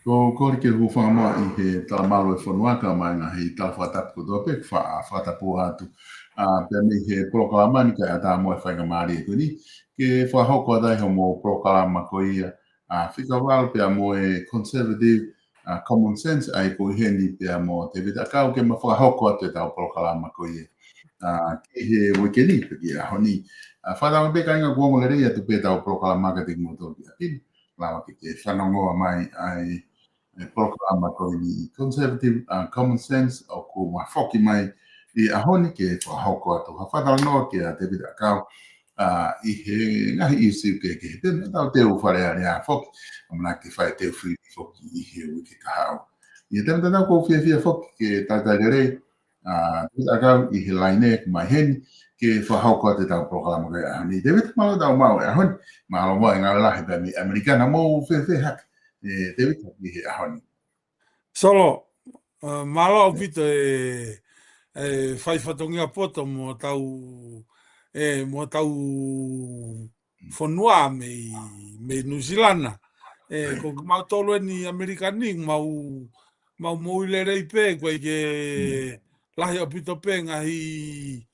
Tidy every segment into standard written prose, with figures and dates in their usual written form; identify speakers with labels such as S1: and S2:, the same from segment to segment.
S1: Ko kori ke hufama I he talamalo e whanuaka mai ngā hei tawhatapu kotoa pe whatapu atu. Pea me he proklama ni ka ata mo e whainga maari e kuni. Ke whahoko atai ho mo proklama ko ia. Whikawal pea mo e conservative common sense ai ko heni pea mo te vita kau ke ma whahoko atu e tau proklama ko ia. Ke he wikeni pe ki a honi. Whatama pe ka inga kuongo le reia tu pe tau proklama ka te kumoto ki a pini. Lawa ke whanongoa mai ai proklama ko ni conservative common sense o ko ma foki mai I ahoni ke whahoko atu. Hawhatala no ke a te vita kau I he ngahi I siu ke te tau te uwhare a rea foki. Amana ke whae te free foki I he wiki kahau. I te mta tau ko whia foki ke tātai rei vita kau I he laine mai heni ke whahoko atu tau proklama ko I ahoni. Te vita malo tau mau e ahoni. Mahalo mo e ngā lahi pēmi Amerikana mo whia haki. Te vita I he ahoni.
S2: Solo, Malo pito fai fatongia poto mo tau fonua me New Zealand. Ko mau tolo ni Amerikani mau mo ile rei pe ko ke lahi o pito pe ngahi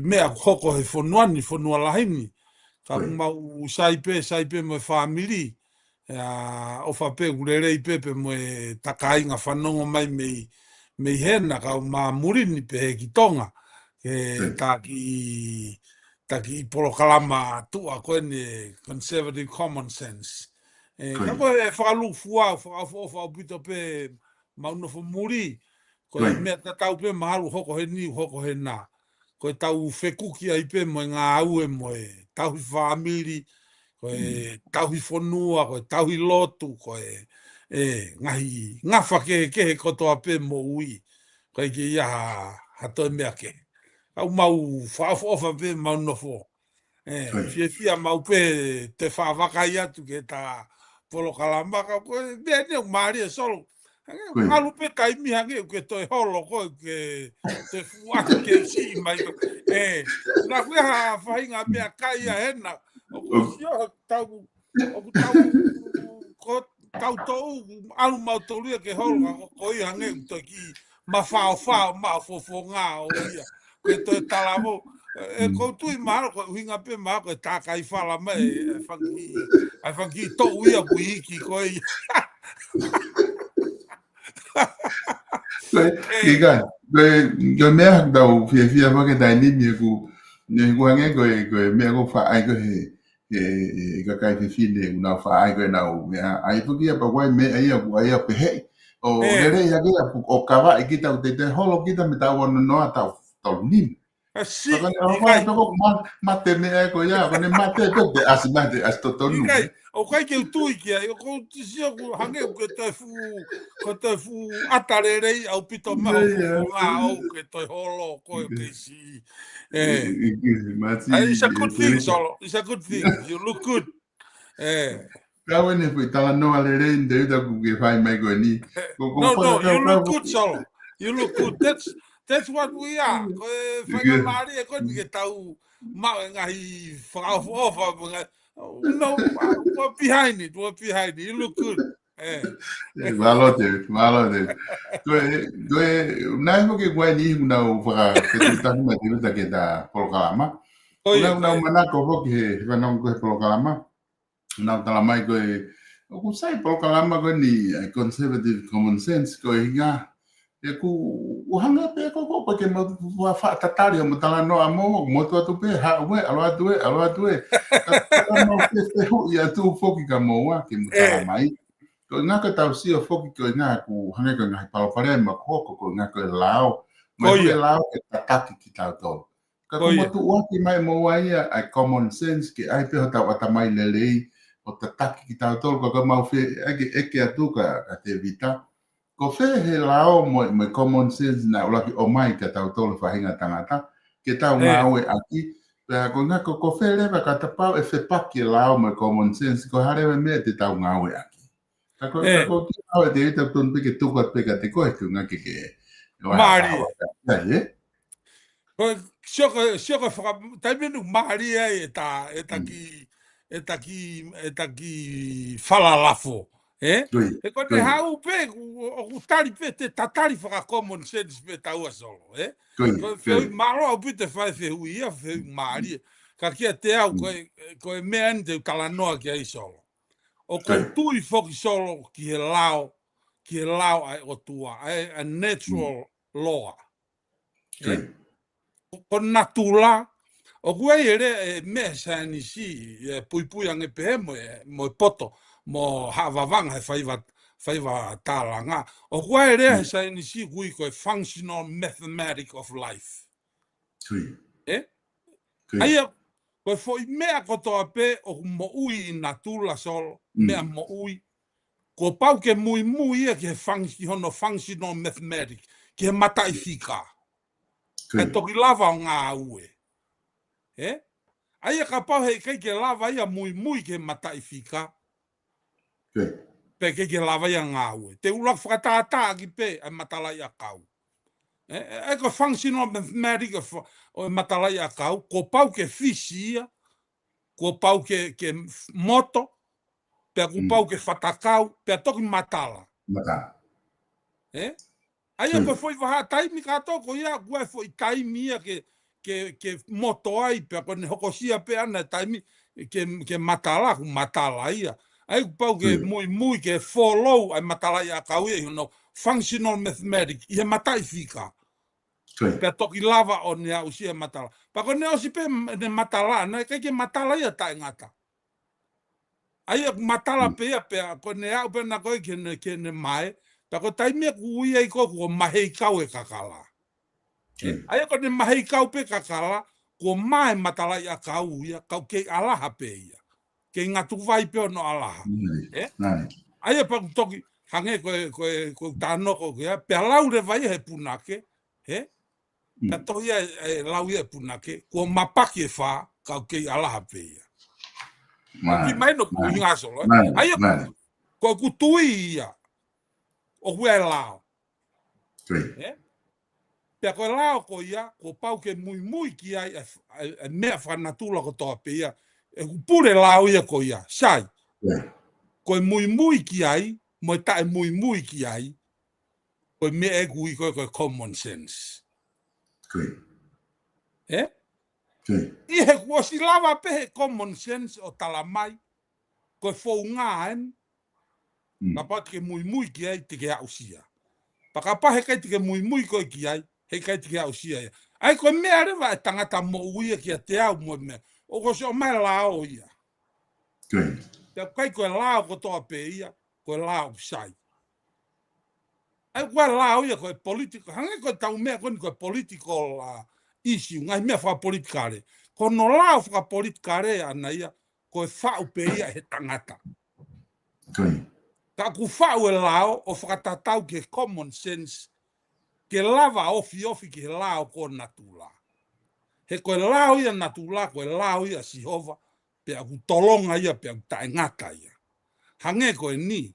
S2: mea hoko he fonua lahini. Ka mau sai pe mo family. O fa pe gurere i pepe mo e takainga whanongo mai mei hena ka ma murini pe he ki tonga ke taki i polokalama tua koe ne conservative common sense ka koe e whakalu fua whakau pito pe maunofo muri koe mea tatau pe maharu hoko he ni hoko he nā koe tau whekuki ai pe mo ngā aue mo e tau family koe tauhi whanua, koe tauhi lotu, koe ngawha ke kotoa pe mo ui, koe ke ia hatoe mea ke. Au mau whaofa pe mau nofo. Fia mau pe te whawakai atu ke ta polokalamaka, koe mea neo maari e solo. Ngalu pe kai mi hange ke toi holo koe ke te fuaki ke si mai. Na koe ha whainga mea kai a hena, tau tou alu mau tolu ke holga ko i hange to ki ma fa ma fo ngā o ia ke to talavo ko tu i maro ko hinga pe ma ko ta kai fala mai fangi to ia bui ki ko i
S1: Giga, go me hak dau fia ma ke dai ni mi ku ne ku hange go me ko fa ai ko he ka kai fi ne una fa ai ko na o me ai pu kia pa wai me ai pe he o re ya ke o kava e kita te holo kita me ta wona no ata to ni
S2: si
S1: mate me e ko ya ko ne mate to de asimate as to nu
S2: o kai ke tu ki ai ko si ko hange ko te fu atarere au pito ma o ke to holo ko ke si it's a good thing, Solo. It's a good thing. You look good.
S1: Kau ni pui tala no ale re inde uta ku ke fai mai ko ni.
S2: No, you look good, Solo. You look good. That's what we are. Ko fai mari e ko ni ke tau ma ngai fa no, we're behind it. We're behind it. You look good.
S1: Malo te. Nai mo ke kwai ni una o fa ke tu ta ma te uta ke ta polokalama. Una mana ko ho ke fa no ko polokalama. Una tala mai ko o sai polokalama ko ni conservative common sense ko hinga e ku o hanga pe ko ke mo fa tatari mo tala no amo mo tu pe ha we alo atu mo pe hu ya tu foki ka mo wa ke mo tala mai ko nga ka tau si o foki ko nga ku hanga ko nga pa pare ma ko nga ko lao mo ko lao e tataki ki tau to ka ko mo tu wa ki mai mo wa ia a common sense ke ai pe ta wa ta mai lelei o tataki ki tau to ko mau fe eke atu ka te vita ko fe he lao mo common sense na ola ki o mai ka tau tolu whahinga tangata ke tau ngā oe aki pēr ko ngā ko fe lewa ka ta pau e fe paki lao mo common sense ko harewe mea te tau ngā oe aki ko ki au e te ita tonu peke tukot peka te koe tu ngā ke
S2: Mari Sio taimenu mari e taki falalafo e ko te hau pe o tari pe te tatari whaka common sense pe taua solo ko fe maro au pite whai fe hui ia fe mari ka kia te au ko e mea ni te kalanoa ki ai solo o ko tui foki solo ki he lao ai o tua a natural law ko natula o kua ere me sa ni si pui ange pe mo poto mo havavanga faiva talanga o kua ere sa ni si kui ko functional mathematics of life ai ko foi mea ko to ape o mo ui natula sol mea mo ui ko pau ke mui ke functional mathematics ke matai fika e toki lava o ngā ue. Aia ka pau hei kei ke lava ia mui ke matai fika. pe ke lava ia ngau te ula whakatata ki pe ai matala ia kau e ko functional mathematics o matala ia kau ko pau ke fisia ko pau ke moto pe ko pau ke fatakau pe toki matala ai ko foi va taimi ka to ko ia ko foi taimi ia ke moto ai pe ko ne hokosia pe ana taimi ke matala ia ai pau ke muy ke follow ai matala ia kau ia no functional mathematics ia matai fika pe toki lava o ne usia matala pa ko ne osi pe ne matala na ke matala ia ta ngata ai matala pe ko ne au pe na ko ke ne mai pa ko taimi ku ia ko mahei kau e kakala ai ko ne mahei kau pe kakala ko mai matala ia kau ia kau ke ala pe ia ke ngatu vai pe no ala ai pa toki hange ko tano ko ya pe lau le vai he punake pe to ia lau ia punake ko mapaki fa kau ke ala pe ia ki mai no ku inga solo ai ko ku tui ia o hue lao pe ko lao ko ia ko pau ke muy ki ai me fa natula ko to pe ia e pure lao ia ko ia sai ko muy ki ai mo ta muy ki ai ko me e kui ko common sense i he ko si lava pe common sense o talamai ko fo ngaen na pat ke muy ki ai te ke ausia pa ka pa he kai te ke muy ko ki ai he kai te ke ausia ai ko me are va tangata mo ui ki te au mo me o ko so mai lao ia te kai ko lao ko to pe ia ko lao sai ai ko lao ia ko political hange ko tau me ko political issue ngai me fa politicale ko no lao fa politicale ana ia ko fa pe ia he tangata ka ku fa o lao o fa tatau ke common sense ke lava ofi ke lao ko natula he ko lao ia natula ko lao ia Jehova pe aku tolonga ia pe ta ngata ia hange ko ni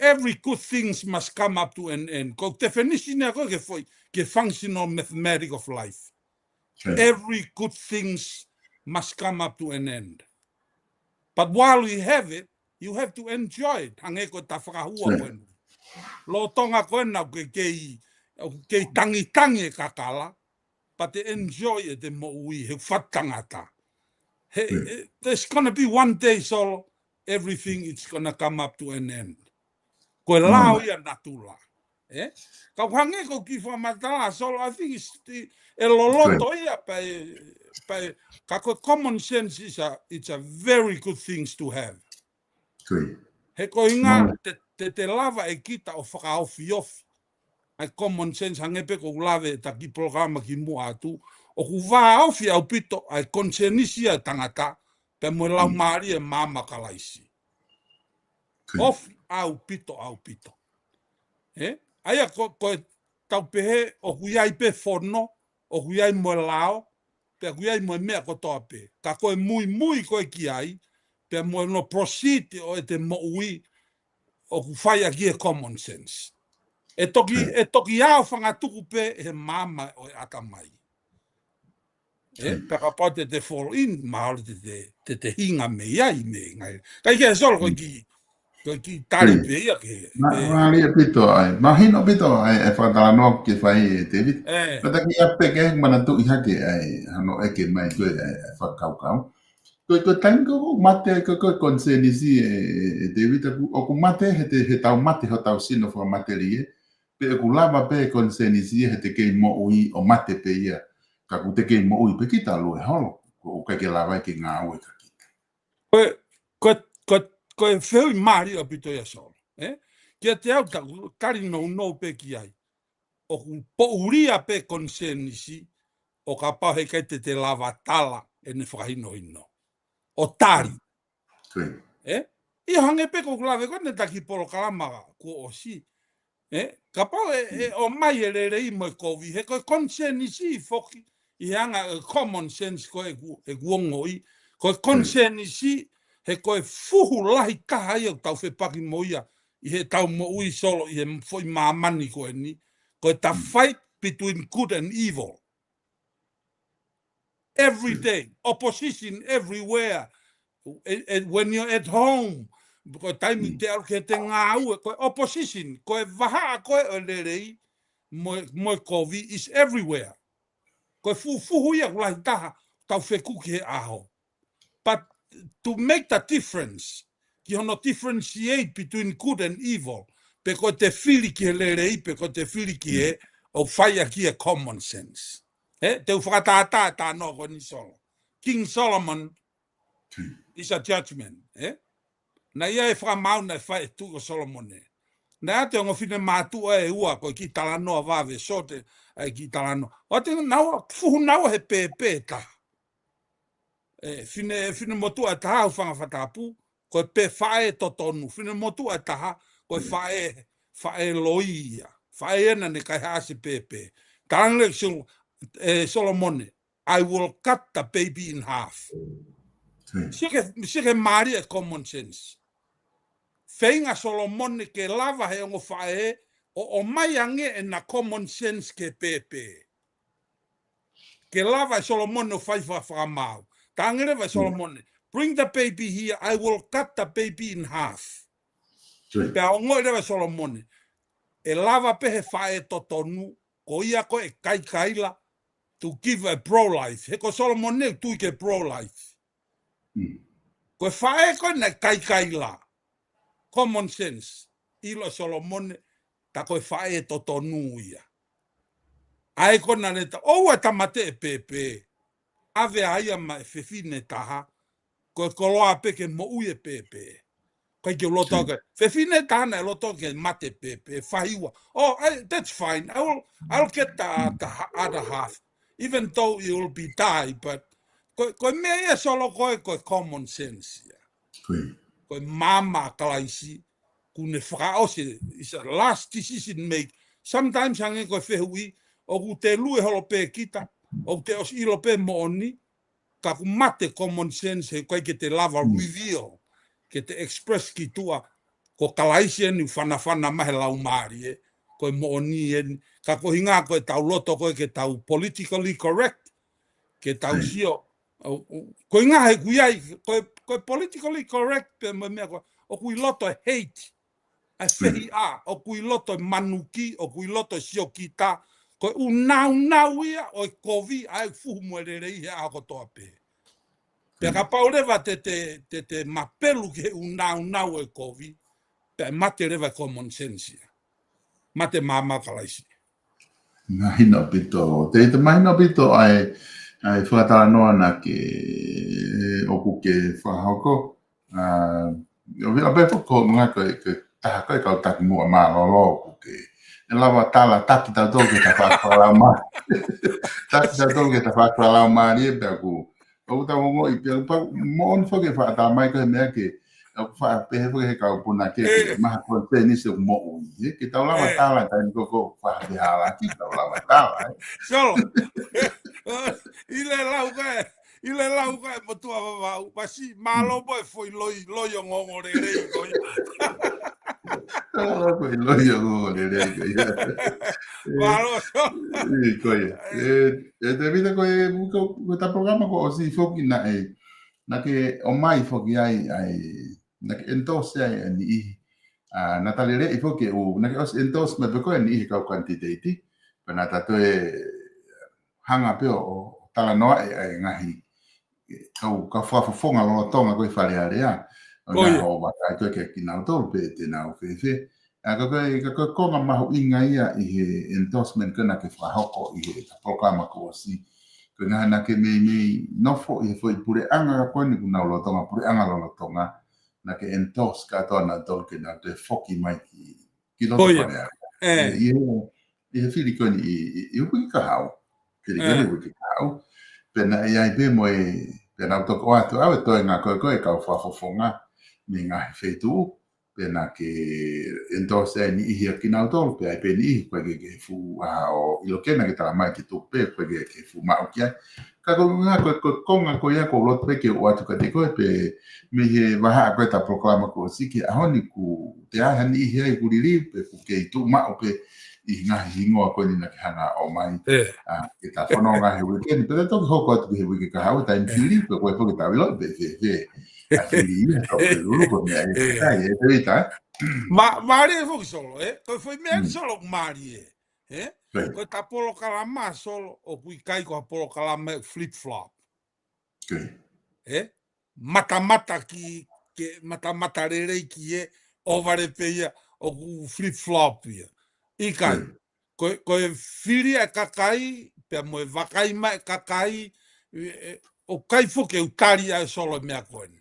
S2: every good things must come up to an end ko definition ko ke foi ke functional mathematics of life every good things must come up to an end but while we have it you have to enjoy it hange ko ta whakahua ko lo tonga ko na ke tangi kakala but to enjoy it the mo we he fatangata there's gonna be one day so everything is gonna come up to an end ko lao ia natula ka hange ko ki fa matala so I think it's loloto ia pa ka common sense is it's a very good things to have he ko inga te lava e kita o whakaofi ai common sense hange pe ko lave ta ki programa ki mo atu o ku va ofi au pito ai konsenisia tangata pe mo lau mari e mama kalaisi of au pito ai ko tau pe o kuiai pe forno o kuiai mo lao pe kuiai mo me ko tope ka ko muy ko ki ai pe mo no proceed o te mo ui o ku fai aquí common sense e toki ao fanga tuku pe he mama o akamai pe ka pote te fall in mal te hinga me ai me ngai kai ke solo ko ki tali pe ia ke
S1: ma ri pito ai ma hino pito ai e fa da no ke fai te vi pata ki ape ke mana tu iha ke ai no e ke mai ko e fa kau ko tango mate ko konsenisi e David o ku mate he tau mate ho tau sino fo materie pe ku lava pe konsenisi he te ke mo ui o mate pe ia ka ku te ke mo ui pe kita lo e holo ko ke lava ke nga o ka kita
S2: ko feu mari o pito ia so ke te au ta kari no pe ki ai o ku po uria pe konsenisi o ka pa he ke te lava tala e ne fahino o tari i hange pe ko klave ko ne taki polo kalama ko o si ka pa o mai le mo ko vi he ko konsenisi foki i hanga common sense ko e guongoi ko konsenisi he koe fuhu lahi kaha ia tau whepaki mo ia, I he tau mo ui solo, I he foi mamani koe ni, koe ta fight between good and evil. Every day, opposition everywhere. And when you're at home, koe taimi te aru ke te ngā ue, koe opposition, koe waha koe o lerei, mo COVID is everywhere. Koe fuhu ia kulahi taha, tau wheku ki he aho. But to make the difference, ki hono differentiate between good and evil, pe koe te whiri ki he lerei, pe koe te whiri ki he, o whaia ki he common sense. Te whakatata tā no koe ni solo. King Solomon is a judgment. Na ia e whakamau na whae tu o Solomon. Na te ongo whine mātua e ua koe ki talanoa wawe sote ai ki talanoa. O te naua, fuhu naua he pepe ta. Whine motua e taha u whangawhatapu, koe pe whae totonu. Whine motua e taha, koe whae loia. Whae ena ne kai haase pepe. Tāngre Solomon, I will cut the baby in half. Sike Maria common sense. Whainga Solomon ke lava he ongo whae, o mai ange e na common sense ke pepe. Ke lava Solomon o whaifa whakamau. Tāngere vai Solomon, bring the baby here, I will cut the baby in half. Pea ongo e vai Solomon, e lava pehe whae totonu, ko ia ko e kaila, to give a pro-life. He ko Solomon ne tu ke pro-life. Ko whae ko na kaila. Common sense. Ilo Solomon ta ko whae totonu ia. Ai ko na leta, o tamate e pepe. Ave aia ma e whewhine taha. Ko koloa peke mo ui e pepe. Ko ke loto ke. Whewhine taha na loto ke mate pepe. Whahiwa. Oh, that's fine. I'll get the other half. Even though you will be die, but ko mea solo ko common sense. Ko mama kalaisi. Kune whakaose is a last decision make. Sometimes hange ko whehui. O ku te lue holo pe kita. O te os ilo pe mooni. Ka ku mate common sense he koe ke te lava reveal. Ke te express ki tua. Ko kalaisi eni whanawhana mahe lau maari koe mooni eni. Ka ko hinga koe tau loto koe ke tau politically correct. Ke tau sio. Ko hinga he kuiai. Koe politically correct pe mea koe. O kui loto hate. A whehi a. O kui loto manuki. O kui loto sio kita. Ko nau ia o kovi ai fuhu mo rei he ako toa pe. Pe ka paureva te mapelu ke nau e kovi. Pe mate reva common sense. Mate mama kalaisi.
S1: Na hina pito. Te mahina pito ai whakatara noa na ke oku ke whahoko. O vila pepo ko mga koe taha koe kau taki mua maa lolo ke. E lava tala taki tau tolu ke ta whakalau maa. Taki tau tolu ke ta whakalau maa ni e pia ku. O ta mongo i pia mo on whake whakatara mai koe mea ke whakapehe whake kau puna ke maha koe pe nise mo ui. Ke tau lava tala kai koko whakapehala ki tau lava tala.
S2: Solo. Ile lau kai mo tua wawau. Pasi malo mo e foi loyo ngongo rei koe.
S1: Koe loyo ngongo rei koe.
S2: Malo
S1: koe. Te vida koe ta programa ko o si foki na ke o mai foki ai na ke endorse ai ni i. Na tale rei foki o na ke os endorse me pe koe ni i kau quantity. Pena tatoe hanga pe o tala noa e ngahi. Ka whafonga lono tonga koe wharearea. O nga o wakai koe ke kinau tolu pe te nau whewhe. Ka koe konga mahu inga ia i he endorsement kana ke whahoko i he programa ko si. Koe ngaha na ke mei nofo i he fo i pure anga ka koe ni kunau lono tonga, pure anga lono tonga. Na ke endorse ka toa na tolu ke na te foki mai ki loto wharearea. I he whiri koe ni i upi ka hau. Whiri koe ni upi ka hau. Pena ai pe mo pena to ko atu ave to nga ko ka whafofonga me nga fetu pena ke endorse ni hi ki na to pe ai pe ni ko ke fu o ilo ke na ke tala mai ki tu pe ko ke fu ma o kia ko konga ko ya ko lot pe ke watu ka te ko pe me he maha ko ta proclama ko si ke ahoni ku te a hani he ku lili pe ku ke tu ma o pe I nga hingo ko ni na hanga o mai ke ta fono nga he weekend pe to ko ko te he weekend ka ha ta fili pe ko ko ta lo pe a fili to pe lu ko me ai ta ye te ta
S2: Marie foi solo, ko foi me solo Marie, ko ta polo kalama solo o kui kai ko polo kalama flip flop. Mata mata rere ki ovare peia o flip flop ia. I kai ko fili a kakai pe mo vakai mai kakai o kai fo ke utari a solo me akon.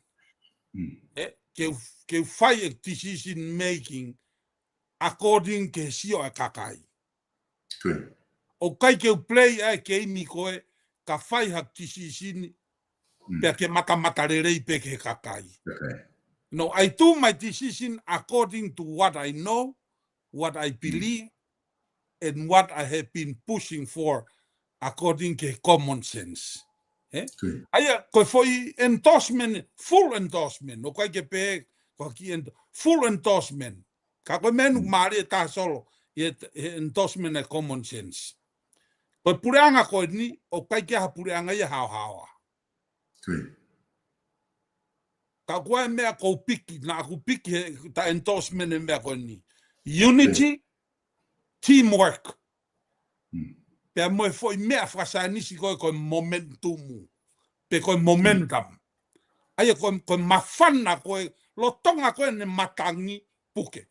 S2: Que fai a decision making according ke sio a kakai. O kai ke play a ke mi koe ka fai ha decision pe ke mata rei pe ke kakai. No, I do my decision according to what I know, what I believe, and what I have been pushing for according to common sense. Aya, ko foi endorsement, full endorsement, o kai ke pe ko ki full endorsement. Ka ko menu mari ta solo endorsement e common sense. Ko pureanga ko ni o kai ke ha pureanga ia hawa. Ka koe mea ko piki, na ko piki ta endorsement e mea ko ni. Unity, teamwork. Pe mo foi mea whasanisi koe momentum. Pe koe momentum. Aia koe mawhana koe, lo tonga koe ne matangi puke.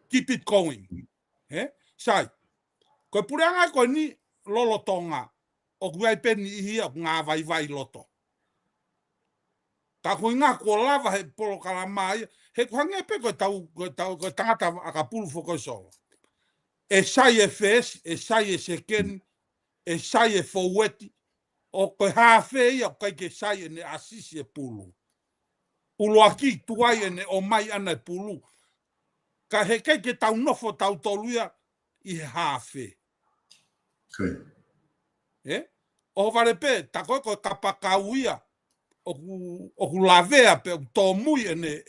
S2: Keep it going. Sai, koe pureanga koe ni lolo tonga. O kuai peni ihia ngā vai loto. Ka koe ngā kua lava he polo kalamai, he kuhange pe koe koe tangata akapulu foko solo. E sai e fes, e sai e seken, e sai e foweti, o koe hawhe ia koe ke sai e ne asisi e pulu. Ulu aki tuai e ne o mai ana e pulu. Ka he kei ke tau nofo tau toluia I he hawhe. O vare pe, ta koe koe kapakauia, o ku lavea pe tō mui ene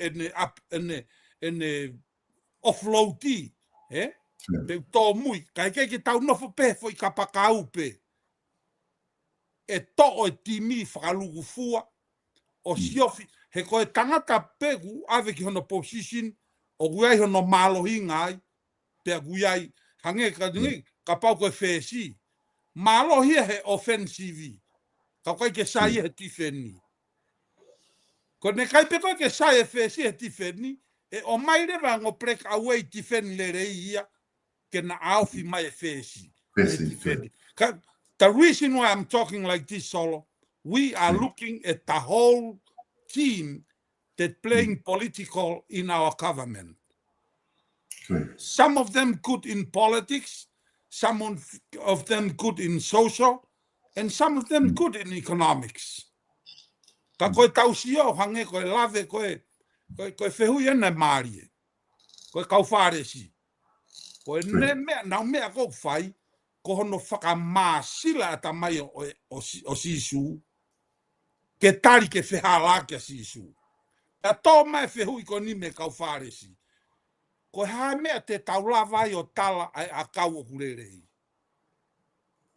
S2: offloadi, pe tō mui, kai ke tau nofo pe foi kapakau pe. E to e timi whakalugu fua, o siofi, he koe tangata pe ku ave ki hono position, o guai hono malohi ngai, pe guai, hange ka pau koe whesi, malohi he offensive, ka koe ke sai he tifeni. Ko ne kai pe koe ke sai e whesi he tifeni, e o mai rewa ngo break away tifeni le reia, ke na aufi mai e whesi. The reason why I'm talking like this, Solo, we are looking at the whole team that playing political in our government. Some of them good in politics, some of them good in social, and some of them good in economics. Ka koe tausio hange koe lave koe whehui ene marie, koe kauwharesi. Koe ne mea, nau mea kou whai, ko hono whakamāsila ata mai o sisu, ke tari ke whehala ke sisu. Ka tō mai whehui ko ni me kau wharesi. Ko hae mea te taulawai o tala ai a kau o kurerei.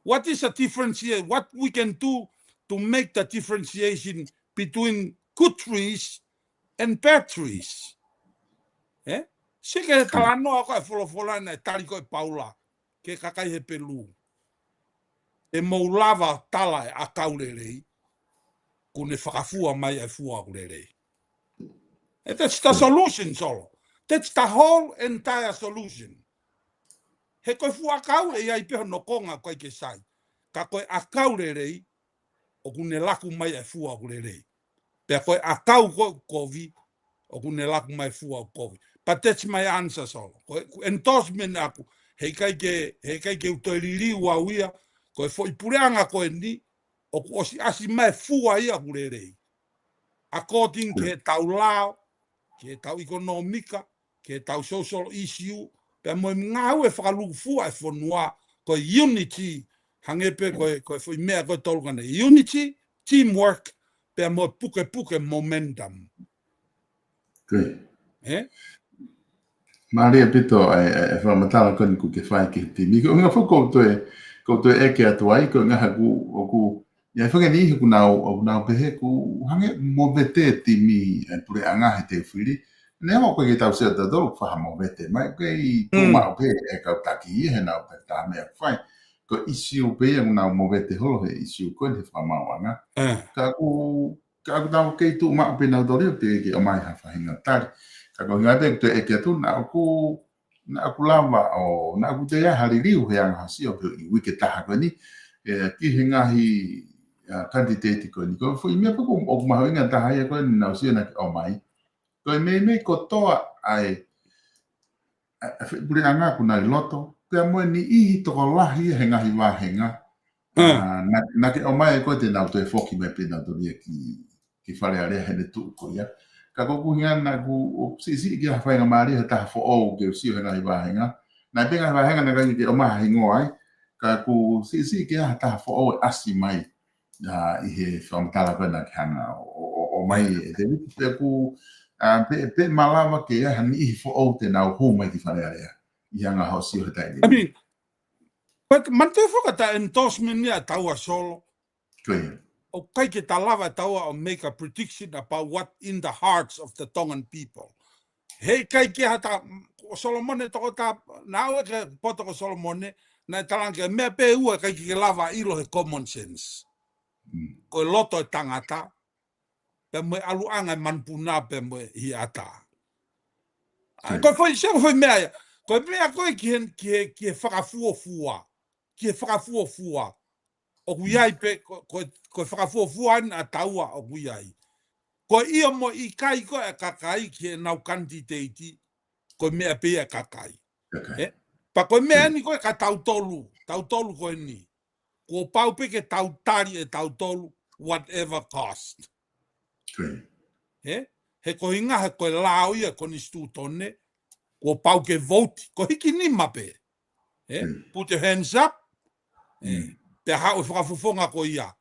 S2: What is the difference here? What we can do to make the differentiation between good trees and bad trees? Sike tala noa koe wholofolaina e tari koe paula. Ke kakai he pelu. E moulava tala e a kaurerei, kune whakafua mai e fua kurerei. And that's the solution, Solo. That's the whole entire solution. He koe fua kaure ia I peho no konga koe ke sai. Ka koe a kaurerei, o kune laku mai e fua kurerei. Pea koe a kau kovi, o kune laku mai fua kovi. But that's my answer, Solo. Koe endorsement aku. He kai ke utoiriri ua uia, koe foi pureanga koe ni, o osi asi mai fua ia kurerei. According ke tau lao, ke tau ekonomika, ke tau social issue, pe mo ngau e whakaluku fua e whanua, koe unity hangepe ko foi mea ko tolgana unity, teamwork, pe mo puke momentum.
S1: Good.
S2: Eh?
S1: Maria pito ai whamatala koni ku ke whai ke te ni. Ko ngā whakoutoe eke atu ai, ko ngā haku o ku ia whakani ku nau pehe ku hange mo vete ti mi pure anga he te whiri. Nea mo koe ke tau sea ta dolu whaha mo vete. Mai koe i tō mao pe e kau taki i he nau pe tā mea whai. Ko isi o pe e nau mo vete holo he isi o koe he whamau anga. Ka aku tau kei tō mao pe nau doli o te eke o mai ha whahinga tari. Kako hinga te te eke atu na aku lama o na aku te ia haririu he anga hasi o i wike taha koe ni ki he ngahi kandidate koe ni koe fui mea pako o mahoinga taha ia koe ni nau sia na o mai koe me ko toa ai pure anga ku nai loto pea moe ni ihi toko lahi he ngahi wahenga na ke o mai koe te nau te foki me pe nau toria ki whare area he ne tuu koe ia ka koku hiana ku o si ki hawhai ngā maari he taha fo ke si o he ngahi wahenga. Nā pe ngahi wahenga na kai ke o maha hingo ai, ka ku si ki ha taha fo asi mai i he whamatala koe na ki hanga o mai e te wiki pe ku pe malawa ke ia hani ihi fo te nau hō mai ki whare area i hanga ho si o he taini.
S2: I mean, but man te whakata endorsement ni a taua solo.
S1: Koe.
S2: O kai ke talawa taua o make a prediction about what in the hearts of the Tongan people. Hei kai ke hata o Solomone toko ta nau e ke poto ko Solomone na talange mea pe ua kai ke lava ilo he common sense. Ko loto e tangata pe mo alu anga manpuna pe mo hi ata. Ko foi se foi mea koe ki whakafuofua. Ki whakafuofua. O kuiai pe ko whakafuofua na taua o kuiai. Ko ia mo i kai ko e kakai ki nau kandidate ko mea pe e kakai. Pa ko mea ni ko e ka tautolu ko ni. Ko pau pe ke tautari e tautolu whatever cost. He ko hinga he ko lao ia ko ni stu tone ko pau ke vote ko hiki ni mape. Put your hands up. Te hao whakafufonga ko ia.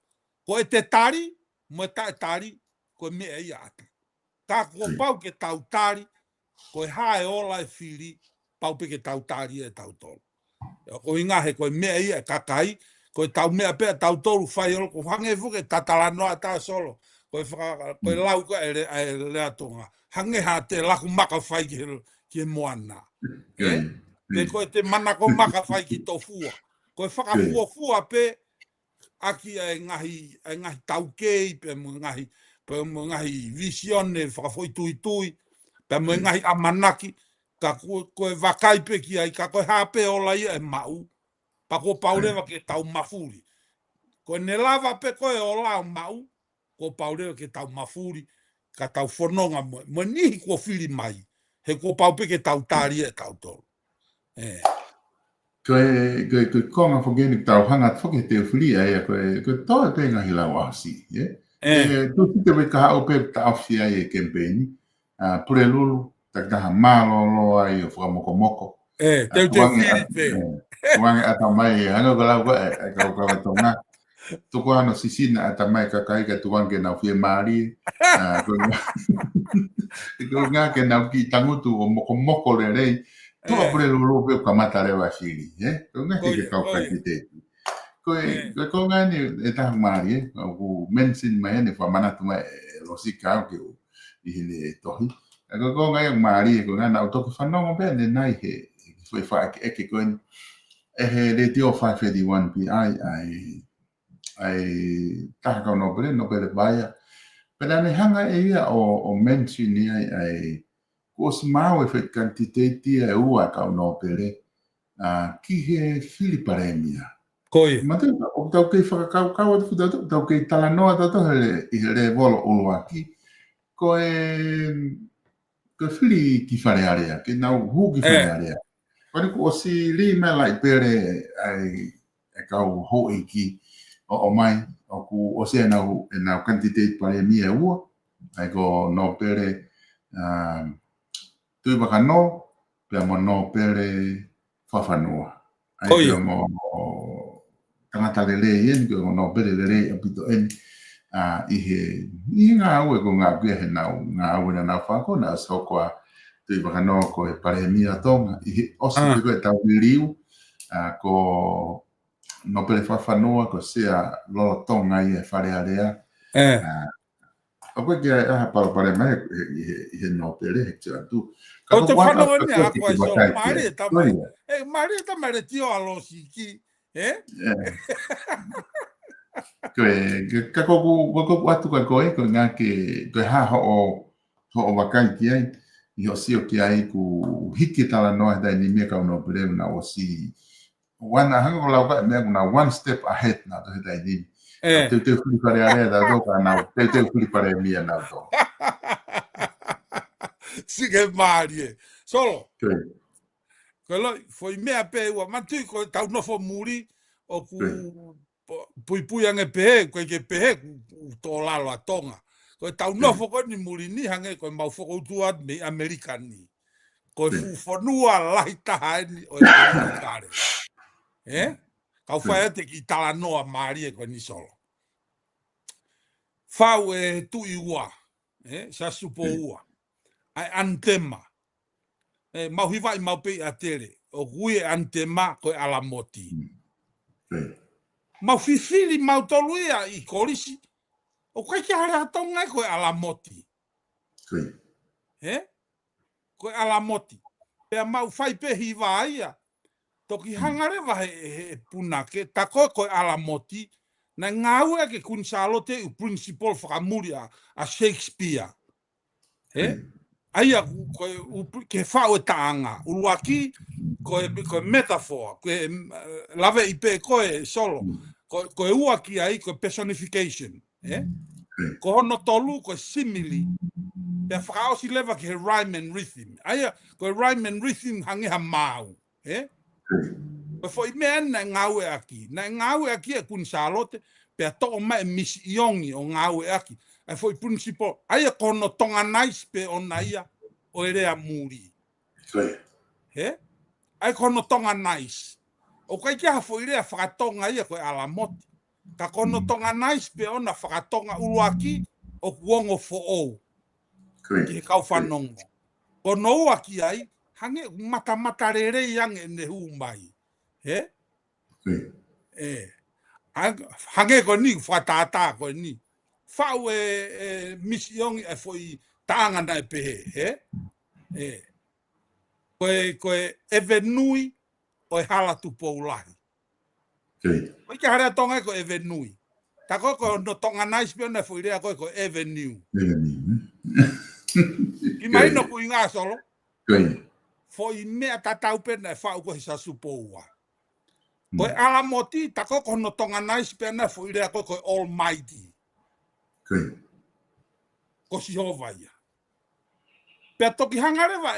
S2: Ko e te tari, mo e tari, ko mea ia ata. Ka ko pau ke tautari, ko e hae ola e whiri, pau pe ke tautari e tautolu. Ko inga he ko mea ia e kakai, ko e tau mea pea tautolu whai olo, ko hange fuke tatalanoa ta solo. Ko e lau ko e lea tonga. Hange ha te laku maka whai ki he moana. Pe ko e te manako maka whai ki tofua. Ko e whakafuafua pe aki e ngahi taukei pe mo ngahi visione whakafoi tui pe mo ngahi amanaki ka ko e wakai pe ki ai ka ko hape ola ia e mau pa ko paurewa ke tau mafuri ko ne lava pe ko e ola mau ko paurewa ke tau mafuri ka tau whanonga mo nihi ko whiri mai he ko pau pe ke tau tari e tau tolu
S1: Koe konga whakeni tau hanga whake te whiri ai koe toa te ngahi lau asi. Tu te wei kaha o pe ta awhi ai e kempeni. Pure lulu, taktaha mālolo ai o whakamokomoko.
S2: Te whiri pe.
S1: Tuange ata mai hanga ko lau e kau kawa tonga. Tuko ano sisina ata mai kakai ka tuange nau whie maari. Ko ngā ke nau ki tangutu o mokomoko le rei. Tua pure lulu pe kamata rewa whiri. Ko ngā ke kau kandidate. Ko ngā ni e taha maari o mensin mai ne whamanatu mai lo si kau ke o i hine tohi. Ko ngā yang maari ko ngā nau toki whanonga pe ne nai he foi fa eke ko e he le tio 581 pi ai taha kau no pere baia. Pera ne hanga e ia o mensin ni ai ko smau e fe kandidate e ua kau no pere ki he Filiparemia.
S2: Koi.
S1: Mate o tau kei whakakau atu tau kei talanoa tatu i hele volo ulua ki. Ko whiri ki whare area, ke nau hu ki whare area. Kore ko o si li me lai pere ai e kau ho i ki o mai, o ku o se nau kandidate pare mi e ua, ai ko no pere tui waka no, pia mo no pere whawhanua. Ai pia mo tangata lele ien ko no pele lele apito en i ngā ue ko ngā pia he ngā ue na whako na so kwa te wakano ko e pare mia tonga i he osi ko e tau liu ko no pele whawhanoa ko sea lolo tonga i e whare area o koe kia aha pare mai i he no pele he tia tu
S2: o te whanoa ni a koe so maare tamai maare tamai re tio alo siki
S1: ka koku atu ka koe ko ngā ke ha ho wakai ki ai i ho sio ki ai ku hiki tala noa dai ni mea ka no pere na o si wana hanga ko lau ka mea na one step ahead na to dai ni te fuli pare area da do ka na te fuli pare mia na to
S2: sige marie solo ko lo foi mea pe wa matu ko tau no fo muri o ku pui ange pe ko ke pe to la la tonga ko tau no fo ko ni muri ni hange ko mau fo tu at me american ni ko fu fo nua lai ta ni o kare ka fa te ki tala no a mari ko ni solo fa we tu iwa sa supo ua ai antema mau hiva i mau pe atere o gue antema ko ala moti mau fifili mau toluia i kolisi o kai ki hara tonga ko ala moti ko ala moti pe mau fai pe hiva ia toki hangare va he puna ke ta ko ala moti na ngawe ke kun salote u principal famuria a Shakespeare aia ko ke fa o tanga uluaki ko metaphor ko lave ipe ko solo ko uaki ai ko personification ko no tolu ko simile pe fa o si leva ke rhyme and rhythm aia ko rhyme and rhythm hangi ha mau ko foi men na ngawe aki e kun salote pe to ma mis yongi o ngawe aki e foi principal aia ko no tonga nice pe ona ia o ere muri ai ko no tonga nice o kai kia foi rea whakatonga ia ko ala moti ka ko no tonga nice pe ona whakatonga uruaki o kuongo fo o ki kau whanongo ko no aki ai hange mata rere yang ne hu mai hange ko ni whatata ko ni fau mission e foi tanga na pe ko evenui o hala tu poulahi ko ki hara tonga ko evenui ta ko no tonga nice pe na foi rea ko avenue i mai no ku inga solo foi mea tatau pe na fau ko sa supoua ko ala moti ta ko no tonga nice pe na foi rea ko almighty ko si hovaia pe toki hangare va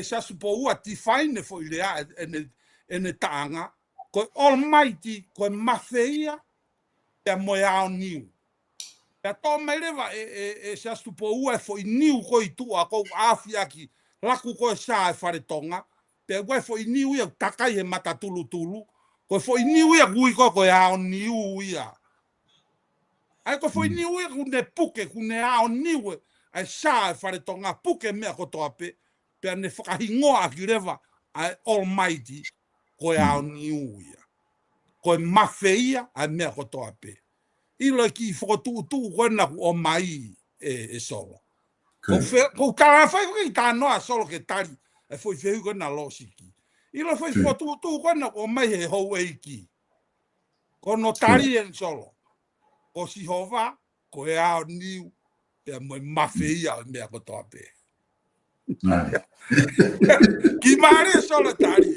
S2: sa supoua ti fine foi rea ene tanga ko almighty ko mafeia pe moia niu pe to meleva sa supoua foi niu ko itu ko afia ki laku ko sa fare tonga pe go foi niu ia takai he mata tulu ko foi niu ia gui ko a niu ia ai ko foi niu ia ne puke ne a niu ai sa fare tonga puke me ko tope pe ne whakahingoa ki rewa ai almighty ko a niu ia ko mafeia ai me ko tope ilo ki fotu ko na o mai solo ko kara fai ko ta no solo ke tari e foi feu ko na losiki ilo foi fotu ko na o mai he ho eiki ko no tari en solo o si hova ko e a niu pe mo mafeia me ko tope ki mare solo tari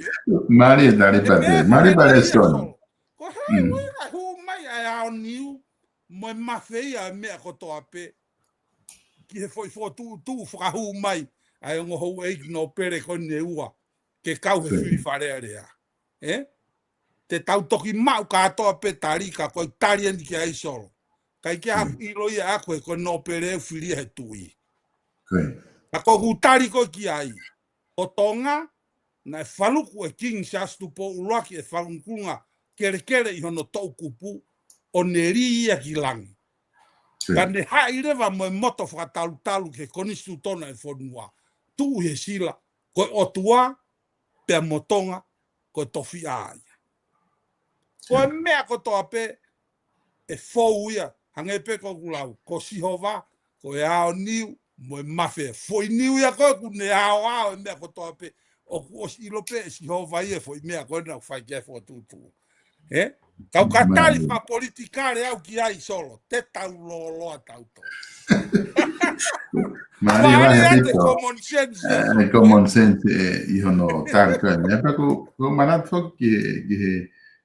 S1: mare pare solo
S2: ko hai hu mai a niu mo mafeia me ko tope ki foi fotu frahu mai ai ngo ho e no pere ko ne ua ke kau he fili fare area te tau toki mau ka tope tarika ko tari ndi ki ai solo kai ki a ilo ia ko no pere fili he tui ko hutari ko ki ai o tonga na faluku e king shastu po ulaki e falunkunga kere I hono tau kupu o neri ia ki langi. Ka ne hai rewa mo moto whakatalu ke konistu tona e whonua. Tu he sila, koe otua, pea motonga, koe tofi aia. Koe mea ko toa pe, e fou ia, hange pe ko kulau, ko sihova, koe ao niu, mo e mafe, foi niu ia koe ku ne ao, e mea ko toa pe, o silo pe, sihova ia, foi mea koe na whai kia fo tutu. Kau katari wha politikare au ki ai solo, te tau loa tau to.
S1: Maria
S2: ate common sense.
S1: Common sense I hono taru koe. Mea ko manat fo ki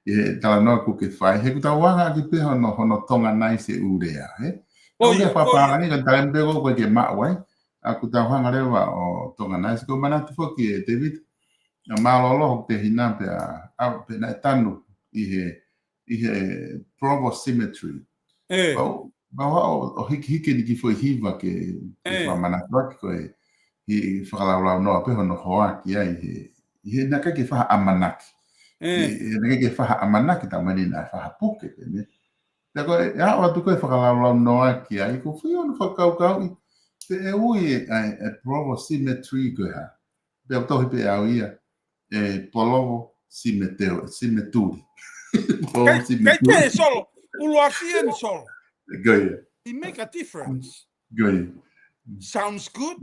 S1: he tala noa ku ke whai. He kuta wanga ki pe hono tonga nai se urea. Urea whaparangi ka tae mpego koe ke mawai. A kuta wanga rewa o tonga nai se ko manat fo ki David. Malolo te hina pe a pe na tanu I he Provo Symmetry. Bawa o hiki ni ki foi hiva ke whamana tuaki koe I whakalaulau noa pe hono hoa ki ai he naka ke whaha amanaki. Naka ke whaha amanaki ta mani na whaha puke te ne. Te koe e hawa tu koe whakalaulau noa ki ai ko whi ono whakaukau te e ui e Provo Symmetry koe ha. Pe au tohi pe au ia Polovo Symmetry.
S2: Kei te solo, uluakien solo.
S1: Goia.
S2: It make a difference.
S1: Goia.
S2: Sounds good.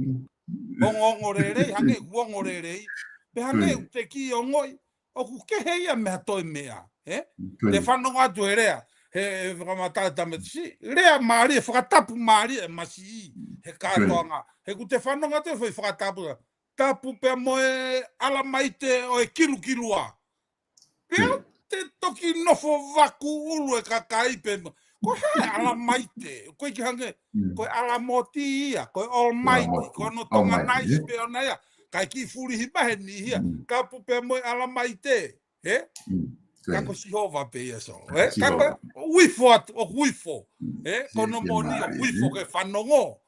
S2: Ongorerei, hange uongorerei. Pe hange te ki o ngoi, o ku keheia mea toi mea. Te whanonga atu e rea. He whakamata tametisi. Rea maari, whakatapu maari e masi he kātoanga. He ku te whanonga te whakatapu. Tapu pe moe ala maite o e kilua. Pea te toki nofo waku ulu e kakai pe mo. Ko he ala maite. Koe ki hange, koe ala moti ia, koe almighty, koe no tonga naisi pe ona ia. Kai ki furi hi mahe ni hia. Ka pupe moe ala maite. Kako sihova pe ia so. Kako uifo atu, o uifo. Kono moni o uifo ke whanongo.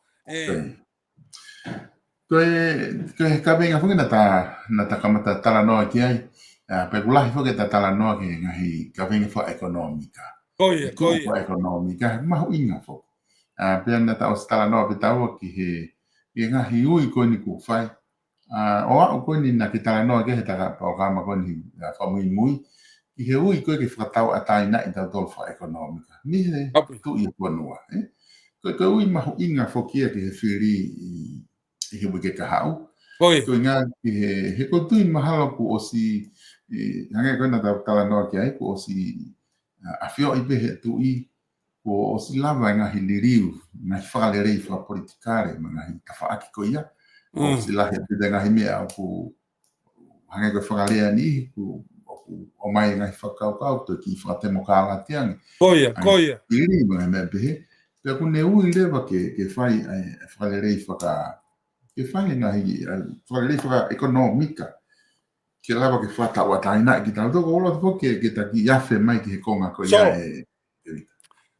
S1: Koe ka venga fuki na ta kamata tala noa ki ai. Pe kulahi fuki ta tala noa ki ngahi ka venga fo ekonomika.
S2: Koia.
S1: Ekonomika, mahu inga fo. Pea na ta o stala noa pe taua ki he ngahi ui koe ni ku whai. O au koe ni na ki tala noa ke he taka paokama koe ni whamui mui. Ki he ui koe ki whakatau atai na I tau tolu wha ekonomika. Ni he tu I ponua. Koe ui mahu inga fo kia ki he whiri I he wike kahau. Koe ngā ki he koe tui mahalo ku o si hange koe na tala noa ki ai ku o si a fio I pehe tu I ko o si lava ngahi liriu ngahi whakarerei whakapolitikare ngahi tawhaaki ko ia o si lahi pida ngahi mea o ku hange koe whakarea ni o mai ngahi whakaukau to ki whakatemo kāla tiangi
S2: Koia
S1: Iri mga mea pehe pia ku ne ui lewa ke whai whakarerei ke whai ngahi whakarerei whaka ekonomika ke lava ke whatau ataina ki tau toko ola toko ke taki iafe mai ki he konga ko ia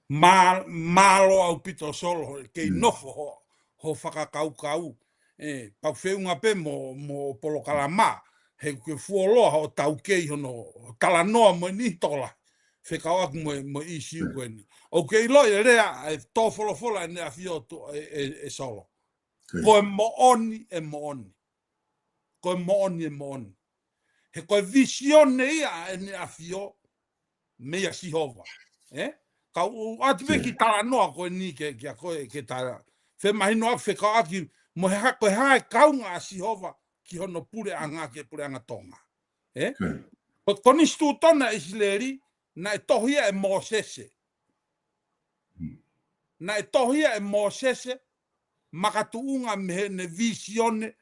S2: Malo au pito solo, ke nofo ho whakakaukau. Pau whiunga pe mo polo kalama, he ke fuoloa o tau kei hono talanoa mo ni tola. Whekau aku mo isi ueni. O kei loi rea e tōwholofola e nea fio e solo. Koe mo oni e mo oni. Koe mo oni e mo oni. He koe visione ia e nea fio mea sihova. Kau atu ki tala noa koe ni ke koe ke tala. Whe mahino aku whekau aki mo he hako hae kaunga a sihova ki hono pure anga ke pure anga tonga. Koni stu tona Isileri na e tohia e Mosese. Na e tohia e Mosese makatuunga mehe ne visione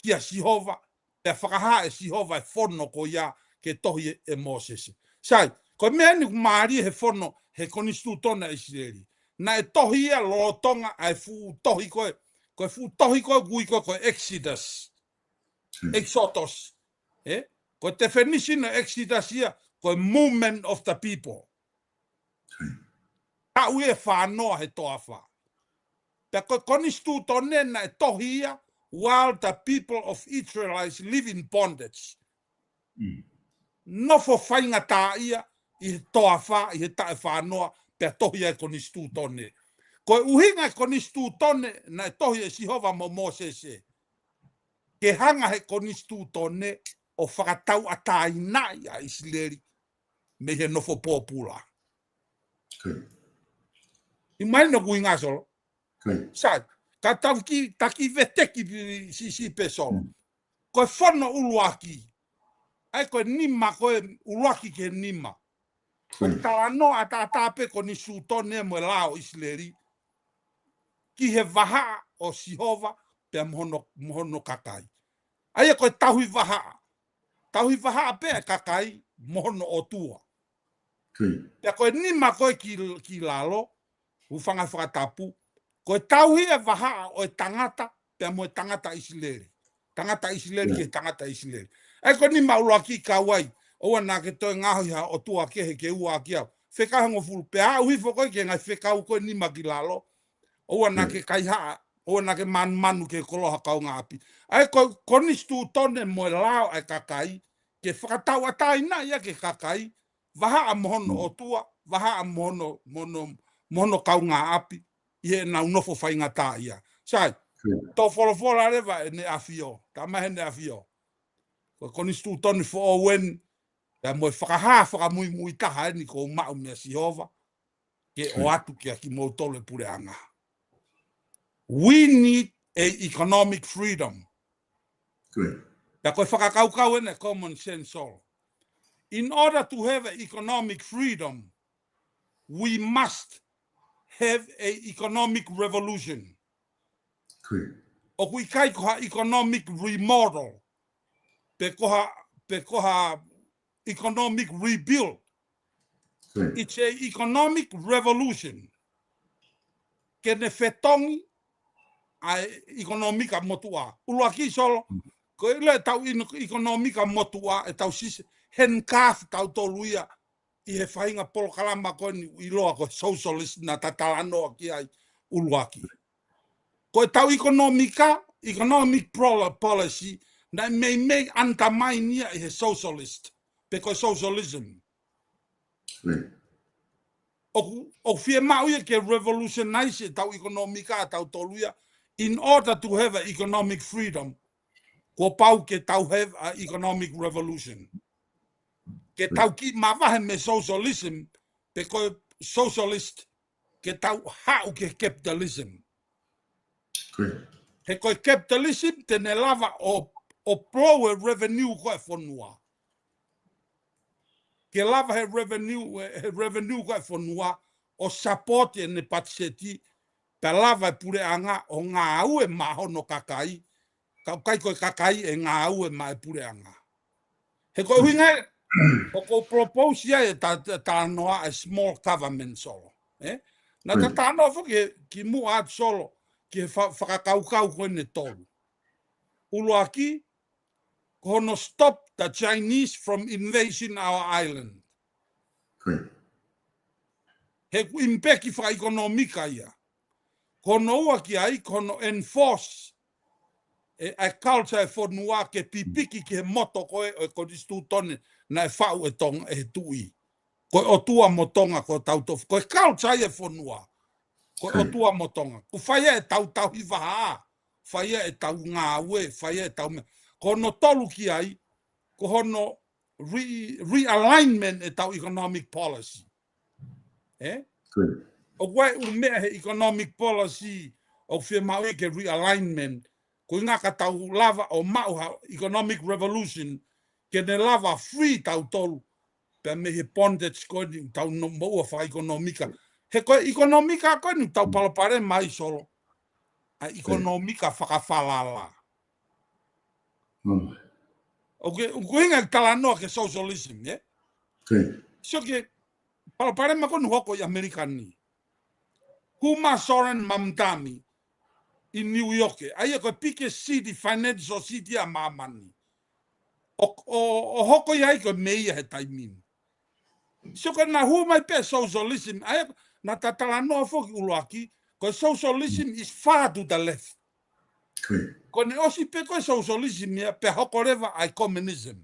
S2: ki a sihova e whakaha e sihova e whono ko ia ke tohia e Mosese. Sai, ko mea ni kumari he whono he konistu tona Isileri. Na e tohi ia lo tonga ai fu tohi koe. Koe fu tohi koe gui koe Exodus. Exodus. Koe definition of Exodus ia koe movement of the people. Ta ue whanoa he toa wha. Pe koe konistu tone na e tohi ia while the people of Israelites live in bondage. No fo whainga tā ia I toa wha, i he tae whanoa, pe tohi e koni stu tone. Ko uhinga e koni stu tone, na tohi e sihova mo Mosese. Ke hanga he koni stu tone, o whakatau a tāinai a Isileri, me he nofo pōpula. I mai no kuinga solo. Sai, ka tau ki, taki veteki si pe solo. Koe whono uluaki. Ai koe nima, koe uluaki ke nima. Koe tala no a tātāpe ko ni sūtone mo lao Isileri. Ki he waha o Sihova pe mohono kakai. Ai koe tahui waha. Tahui waha pe kakai mohono o tua. Pe koe nima koe ki lalo, ufanga whakatapu, koe tauhi e waha o e tangata pe mo e tangata Isileri. Tangata Isileri ke tangata Isileri. Ai koe nima uluaki kawai, oa nā ke toi ngahi ha o tua kehe ke ua ki au. Whekahango fulu pe a uhi whakoi ke ngai whekau koe nima ki lalo. Oa nā ke kaihaa, oa nā ke manu ke koloha kau ngā api. Ai koe konistu tone mo e lao ai kakai, ke whakatau ataina ia ke kakai, waha a mohono o tua, waha a mohono kau ngā api, i e nau nofo whaingata ia. Sai, tō wholofola rewa e ne awhio, ta mahe ne awhio. Koe konistu tone fo o wen, ya mo whakaha whakamui taha ni ko mau mea Sihova, ke o atu ki a ki mo tole pure anga. We need a economic freedom. Ya koe whakakaukau ene common sense all. In order to have an economic freedom, we must have an economic revolution. O kui kai koha economic remodel, pe koha economic rebuild. It's an economic revolution. Kene whetongi a economica motua. Uluaki solo, ko ile tau economica motua e tau sise hen kaf tau toluia i he whainga polo kalama koe ni i loa ko socialist na tatalanoa ki ai uluaki. Ko tau economic policy na may undermine ia i he socialist. Peko socialism. O fie mau ia ke revolutionize tau economica tau toluia in order to have an economic freedom. Ko pau ke tau have an economic revolution. Ke tau ki mawahe me socialism, pe koe socialist, ke tau hau ke capitalism. He koe capitalism tene lava o plowe revenue koe whanua. Ke lava he revenue koe whanua o support e ne patiseti, pe lava pure anga o ngā aue mahono kakai, kai koe kakai e ngā aue ma e pure anga. He koe huinga, o ko propose ia e ta noa a small government solo. Na ta noa fo ki mu at solo, ki whakakaukau koe ne tolu. Uluaki, kono stop the Chinese from invading our island. He impeki wha ekonomika ia. Kono ua ki ai, kono enforce a culture e whanua ke pipiki ki he moto koe o kodistu tone na e whau e tonga e tui. Koe o tua motonga ko tautofu. Koe culture e whanua. Koe o tua motonga. Ko whaia e tau hi waha. Whaia e tau ngā ue. Whaia e tau mea. Kono tolu ki ai, ko hono realignment e tau economic policy. O koe u mea he economic policy o whia mau e ke realignment, ko inga ka tau lava o mau ha economic revolution, ke ne lava free tau tolu, pe me he bondage koe ni tau no moua wha economica. He koe economica koe ni tau palapare mai solo, a economica whakawhalala. Okay, uinga talanoa ke socialism, yeah? So ke palapare ma koe ni hoko i Amerikani. Huma Soren Mamdani in New York. Ai koe pike city, financial city a mamani. O hoko i ai koe meia he taimini. So koe na huma i pe socialism, ai na tatalanoa foki uluaki, koe socialism is far to the left. Koe ne osi pe koe socialism ia pe hoko rewa ai communism.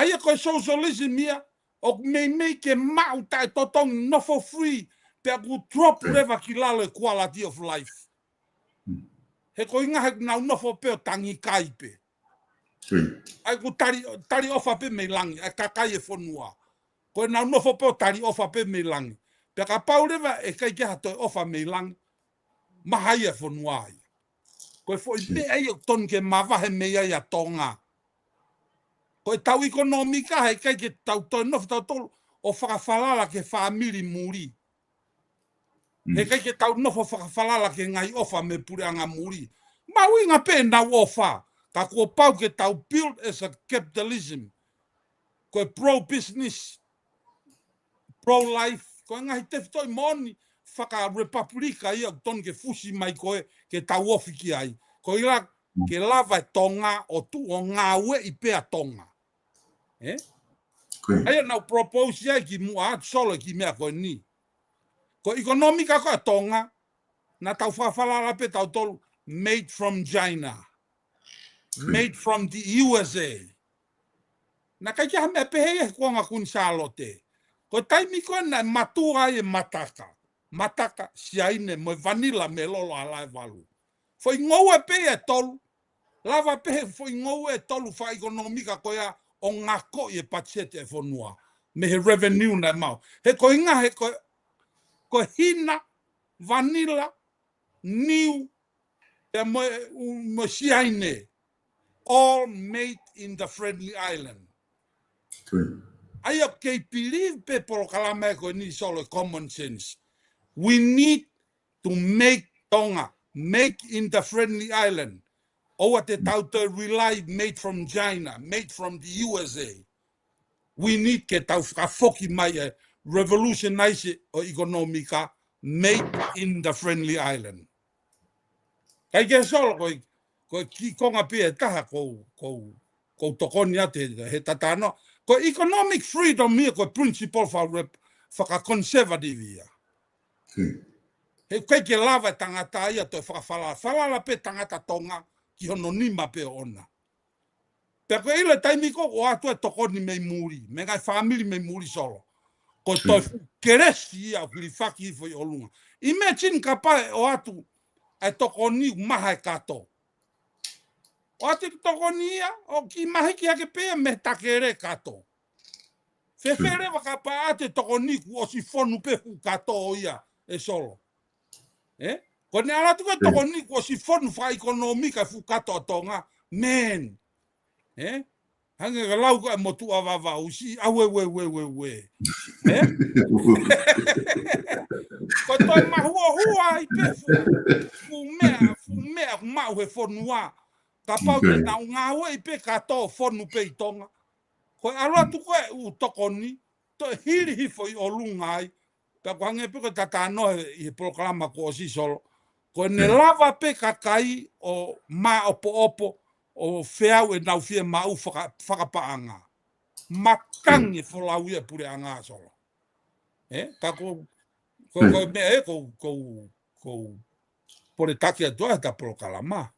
S2: Aia koe socialism ia, o mei ke mau tai totong no for free, pe ku drop level ki lalo quality of life. He ko inga he nau no for pe tangi kaipe. Ai ku tari ofa pe me langi, ai kakai e fonua. Ko nau no for pe tari ofa pe me langi. Pe ka pau level e kai ke hato ofa me langi. Mahai e fonua ai. Ko foi me ai ton ke mava he me ia tonga. Ko tau ekonomika he kai ke tau to no tau o whakawhalala ke whaamiri muri. He kai ke tau no whakawhalala ke ngai ofa me pureanga muri. Mau inga pe na ofa. Ka kua pau ke tau build as a capitalism. Ko pro-business, pro-life. Ko ngai te fitoi moni whaka republika ia ton ke fusi mai koe ke tau ofi ki ai. Ko ila ke lava tonga o tu o ngā ue i pea tonga. Aia nau propose ia ki mua solo ki mea koe ni. Ko ekonomika koe tonga, na tau whawhalala pe tau tolu, made from China, made from the USA. Na kai kia mea pehe e kuanga kun Charlotte. Ko taimi koe na matua e mataka. Mataka siaine mo vanilla me lolo alai walu. Foi ngou e pe e tolu. Lava pehe foi ngou e tolu wha ekonomika koe a o ngā ko i e pachete e whanua. Me he revenue na mau. He ko inga he ko hina, vanilla, niu, e mo siaine. All made in the Friendly Island. I okay believe people kalame ko ni solo common sense. We need to make Tonga, make in the Friendly Island. O what the tauta rely made from China, made from the USA. We need ke tau whakafoki mai revolutionize o ekonomika made in the Friendly Island. Kai ke solo ko ki konga pia taha ko tokoni ate he tatano. Ko economic freedom mia ko principle whaka conservative ia. He kai ke lava tangata ia to whakawhala. Whalala pe tangata tonga ki hono nima pe ona. Pe ko ile taimi ko o atu e tokoni mei muri. Me ngai family mei muri solo. Ko to keresi ia kuri whaki foi olunga. Imagine kapai o atu e tokoni maha e kato. O atu tokoni ia o ki mahi ki ake pe me takere kato. Fefere wakapa ate tokoni ku o si fonu pe hu kato ia e solo. Ko ne ala tu tokoni ku o si fonu fa ekonomika fu kato tonga. Men. Hange ka lau ka motu avava usi awe we. Ko toi mahua i pe fu mea mau he fonua. Ka pau te na ngā ue i pe kato fonu pe i tonga. Ko ala tu koe u tokoni, to hiri hifo i o lunga ai. Pe ko hange pe ko tatano i programa ko si solo. Ko ne lava pe kakai o ma opo o feau e nau fia mau whakapaanga. Makangi wholau ia pure anga solo. Ka ko me ko pore taki atua ta prokalama.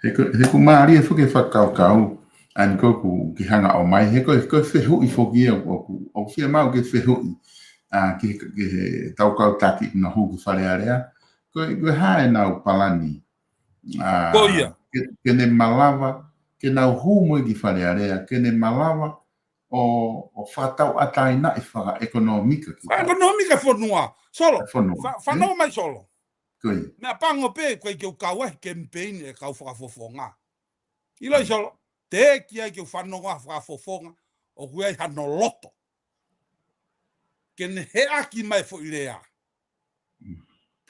S1: He ko maari e whuke whakau an ko ki hanga o mai he ko whehu i whoki o fia mau ke whehu ki he taukau taki na huki wharearea ko hae nau palani ke ne malawa ke nau humu ki wharearea ke ne malawa o whatau ataina i whaka ekonomika
S2: ekonomika whanua solo whanau mai solo mea pango pe koe ke ukawe campaign e kau whakafofonga ilo solo te kia ke whanonga whakafofonga o kuei hano loto ke ne he aki mai fo i rea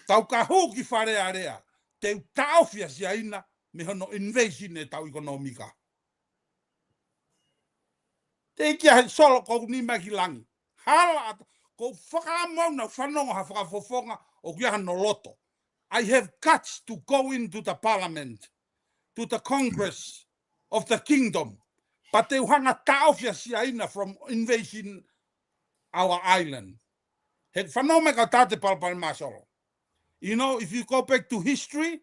S2: tau ka huki wharea rea te taofia si aina me hono invasion e tau ekonomika te kia solo kou ni mai ki langi hala ko whakamau na whanonga whakafofonga o kuei hano loto. I have guts to go into the parliament, to the Congress of the kingdom, but they hanga taofia siaina from invading our island. He whanomeka tate palpal masolo. You know, if you go back to history,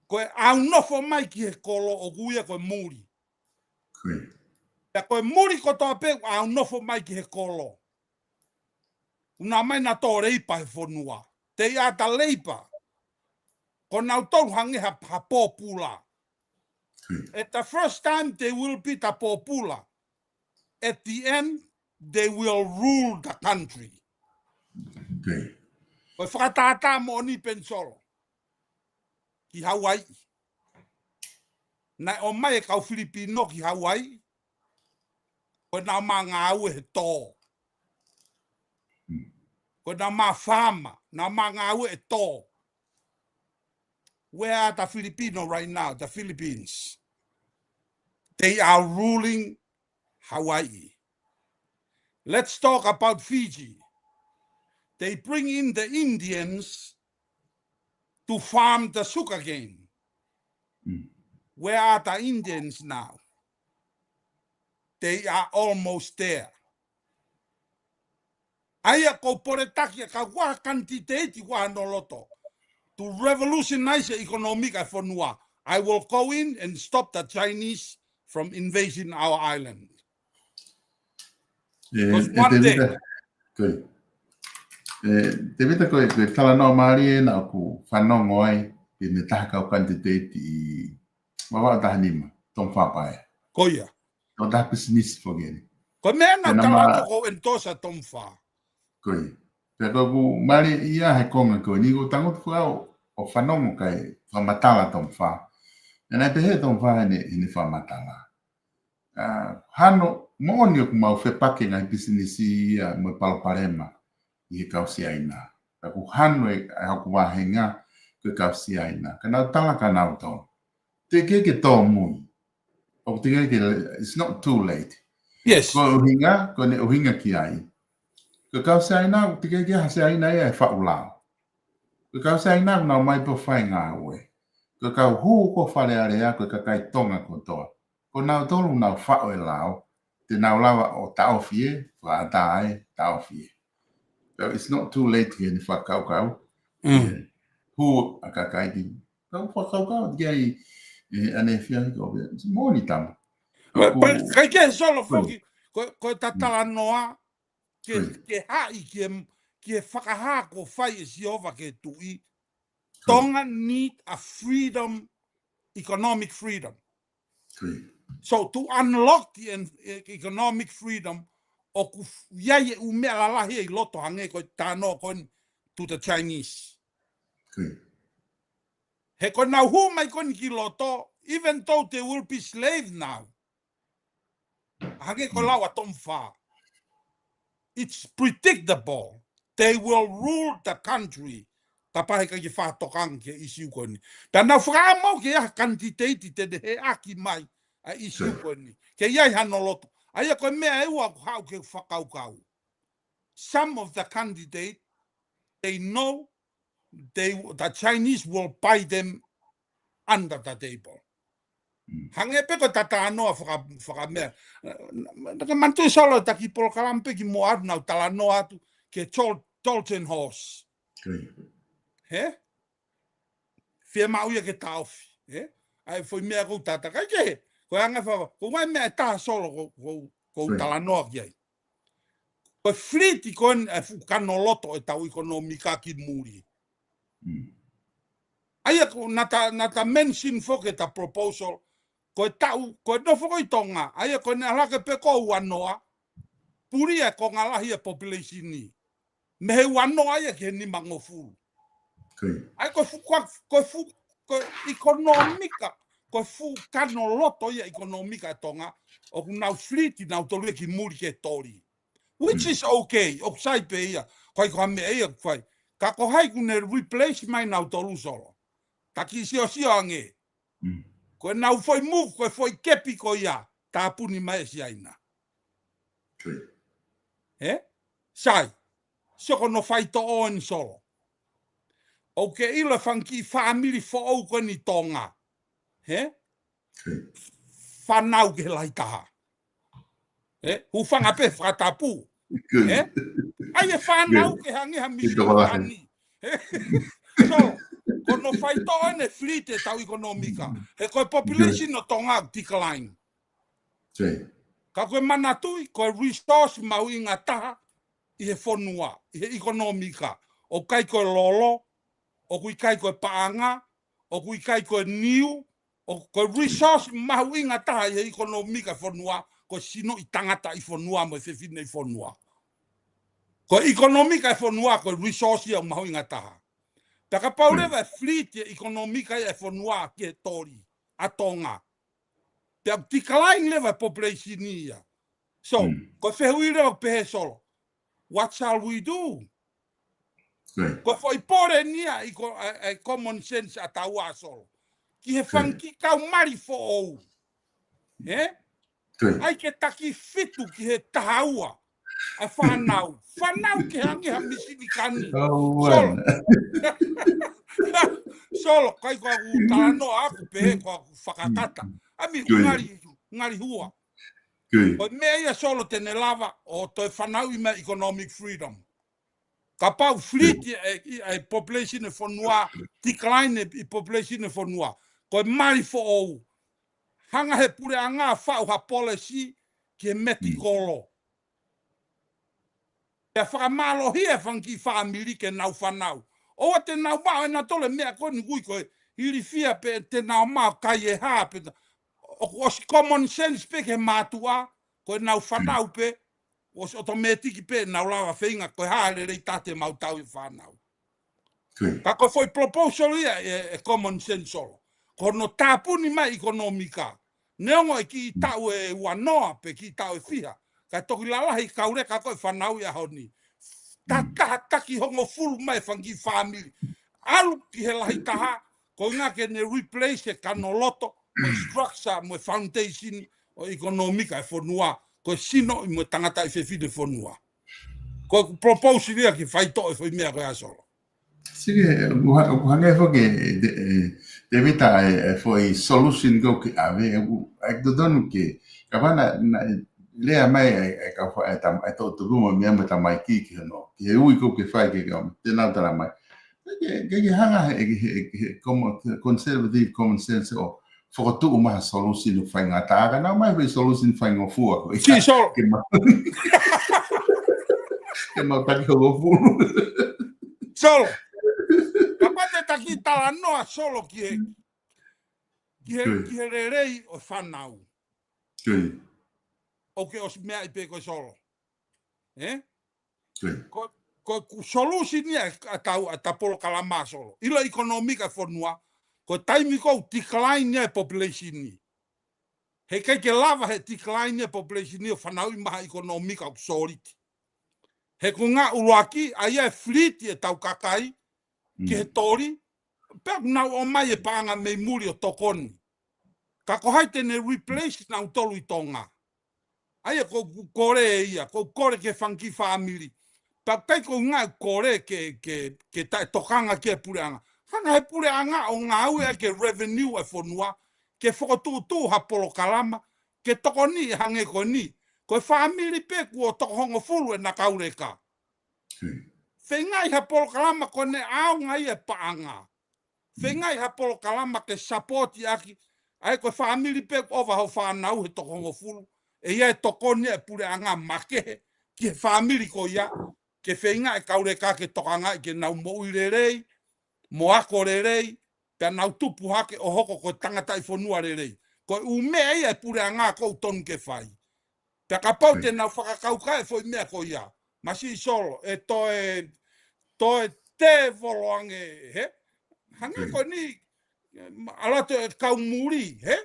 S2: koe au nofo mai ki he kolo o guia koe muri. Ya koe muri ko toa pe au nofo mai ki he kolo. Una mai na tō reipa he whonua. Te ia ta leipa. Ko nau tau hangi ha pōpula. At the first time they will be the pōpula. At the end, they will rule the country.
S1: Okay.
S2: Koe whakatata mo ni pensolo. Ki Hawaii. Na o mai e kau Filipino ki Hawaii. Koe nā mā ngā au he tō. Koe nā mā whāma. Nā mā ngā au e tō. Where are the Filipino right now? The Philippines. They are ruling Hawaii. Let's talk about Fiji. They bring in the Indians to farm the sugarcane. Where are the Indians now? They are almost there. Aia ko pore taki ka wa kantiteti wa noloto to revolutionize the economic whanua. I will go in and stop the Chinese from invading our island. Because one day,
S1: te vita koe tala no maari e na ku whanongo ai e me taha kau kantiteti I wawa taha nima, tom whapae.
S2: koia.
S1: O taha business fogeni.
S2: Ko mea na tala ko entosa tom wha.
S1: Koe. Pea koe ku maari ia he konga koe, ni ko tangotu whao o whanongo kai whamatala tom wha. E nai te he tom wha hene whamatala. Hano, mo oni o ku mau whepake ngai business ia mo paloparema. I kau si aina. Aku hano e haku wahenga ke kau si aina. Kana tala kana auto. Te ke tō mui. O te ke it's not too late.
S2: Yes.
S1: Ko uhinga, ko ne uhinga ki ai. Ke kau si aina, te ke hase aina e whaulao. Ke kau si aina na mai po whai ngā ue. Ke kau hu ko whare area ko kai tonga ko toa. Ko nau tolu nau whao e lao. Te nau lawa o taofie, whaatai, taofie. So it's not too late here ni whakaukau. Hu akakai ki. Kau whakaukau ki ai ane whia ko be. Mōni tamu.
S2: Kai ke solo foki ko tatala noa ke hai ke whakaha ko whai e siova ke tui. Tonga need a freedom, economic freedom. So to unlock the economic freedom, o ku yai u mea lalahi e loto hange ko tāno kon to the Chinese. He ko nau hu mai kon ki loto, even though they will be slaves now. Hange ko lawa tom wha. It's predictable. They will rule the country. Ka pahe ka ki whātokang ke isiu koni. Pea nau whakaamau ke ia kantiteiti te he aki mai a isiu koni. Ke iai hano loto. Aia koe mea eua hau ke whakaukau. Some of the candidates, they know the Chinese will buy them under the table. Hange pe ko tata anoa whakamea. Naka mantu solo taki polokalampe ki mo atu nau tala noa atu ke Tolton Horse. He? Whia mauia ke taofi. He? Ai foi mea kou tata. Kai ke? Ko anga fa ko mai me ta solo ko tala no ki ai ko fliti kon fu kanoloto e tau economica ki muri ai ko nata mention fo ke ta proposal ko tau ko no fo ko tonga ai ko na la ke pe ko wanoa puri e ko ngala hi population ni me he wanoa ai ke ni mangofu ai ko fu ko economica ko fu kanoloto ia economica tonga o na fliti na tolu ki muri ke tori which is okay o sai pe ia ko me ia fai ka ko hai ku ne replace mai na tolu solo ta ki si o ange ko na foi move ko foi kepi ko ia ta puni mai si aina sai so ko no fai to on solo okay ila fanki family fo o ko ni tonga Whanau ke lai taha. Hu whanga pe whatapu. Ai e whanau ke hangi ha milioni. So, kono whaito ane fleet e tau economica. He koe population no tonga decline. Ka koe manatui, koe resource mau i ngā taha, i he whanua, i he ekonomika. O kai koe lolo, o kui kai koe paanga, o kui kai koe niu, o koe resource mau i ngā taha i he ekonomika whanua, koe sino i tangata i whanua mo i whiwhine i whanua. Koe ekonomika i whanua, koe resource i mau i ngā taha. Taka paurewa e fleet e ekonomika i whanua ki he tori, a tonga. Te au tikalaing lewa population ia. So, koe whehui reo pehe solo. What shall we do? Koe whai pore nia i common sense a taua solo. Ki he whanki kau mari fo ou. Ai ke taki fitu ki he tahaua. Ai whanau. Whanau ke hangi ha misini kani. Solo. Solo, kai koa ku talano aku pehe koa ku whakatata. Ami ngari hua. Koe mea ia solo tene lava o toi whanau i mea economic freedom. Ka pau fleet e population e whanua, decline e population e whanua. Koe mari fo ou. Hanga he pure a ngā whau ha policy ki he meti kolo. Ia whakamalo hia whanki whamiri ke nau whanau. Oa te nau mao e na tole mea koe ni gui koe hiri fia pe te nau mao kai e haa pe o si common sense pe ke mātua koe nau whanau pe o si automatiki pe nau lawa whainga koe haere rei tate mautau i whanau. Ka koe foi proposal ia e common sense solo. Ko no tāpuni mai ekonomika. Neongo e ki tau e wanoa pe ki tau e whiha. Ka toki lalahi kaureka koe whanau ia honi. Taki hongo fulu mai whangi whamiri. Alu ki he lahi taha, ko ngā ke ne replace e kanoloto, mo structure, mo foundation, o ekonomika e whanua, ko sino i mo tangata i whewhide whanua. Ko propose ria ki whaito e whaimea koe asolo.
S1: Sige, uhange foke, Devita e foi solution go ki ave, ek do donu ke, kawana lea mai e ka fa e to tu mo mi amba tamai ki no ki ui ko ke fai ke ga te na tara mai ke hanga como conservative common sense o for tu uma solution fai nga ta na mai be solution fai ngo fu ko
S2: si so
S1: ke ma pa ko fu
S2: solo kapate taki tala no solo ki rei o fanau o ke os mea i pe koe solo. Ko solution ia a tapolo kalama solo. Ila ekonomika whanua, ko taimi kou decline ia population ni. He kei ke lava he decline ia population ni o whanau i maha ekonomika o soliti. He ko ngā uruaki, a ia e fleet e tau kakai, ki he tori, pēku nau o mai e pāanga mei muri o tokoni. Ka ko hai tene replace nau tolu i tonga. Aia ko kore ia, ko kore ke whanki whamiri. Pa kai ko ngā kore ke tai tokanga ke pureanga. Hana he pureanga o ngā ue ke revenue e whanua, ke whakotūtū ha polo kalama, ke toko ni hange ko ni. Ko whamiri pe kua toko hongo fulu e na kaureka. Whengai ha polo kalama ko ne au ngai e paanga. Whengai ha polo kalama ke support aki, ai ko whamiri pe ova ho whanau he toko hongo fulu. E ia e tokoni e pure anga make ki e whamiri ko ia ke whenga e kaureka ke tokanga ke nau mo irerei, mo ako rerei, pe nau tupu hake o hoko ko tangata i whanua rerei. Ko umea ia e pure anga kou tonu ke whai. Pe ka pau te nau whakakauka e whoi mea ko ia. Masi solo e toe te voloange, he? Hanga ko ni alato e kau muri, he?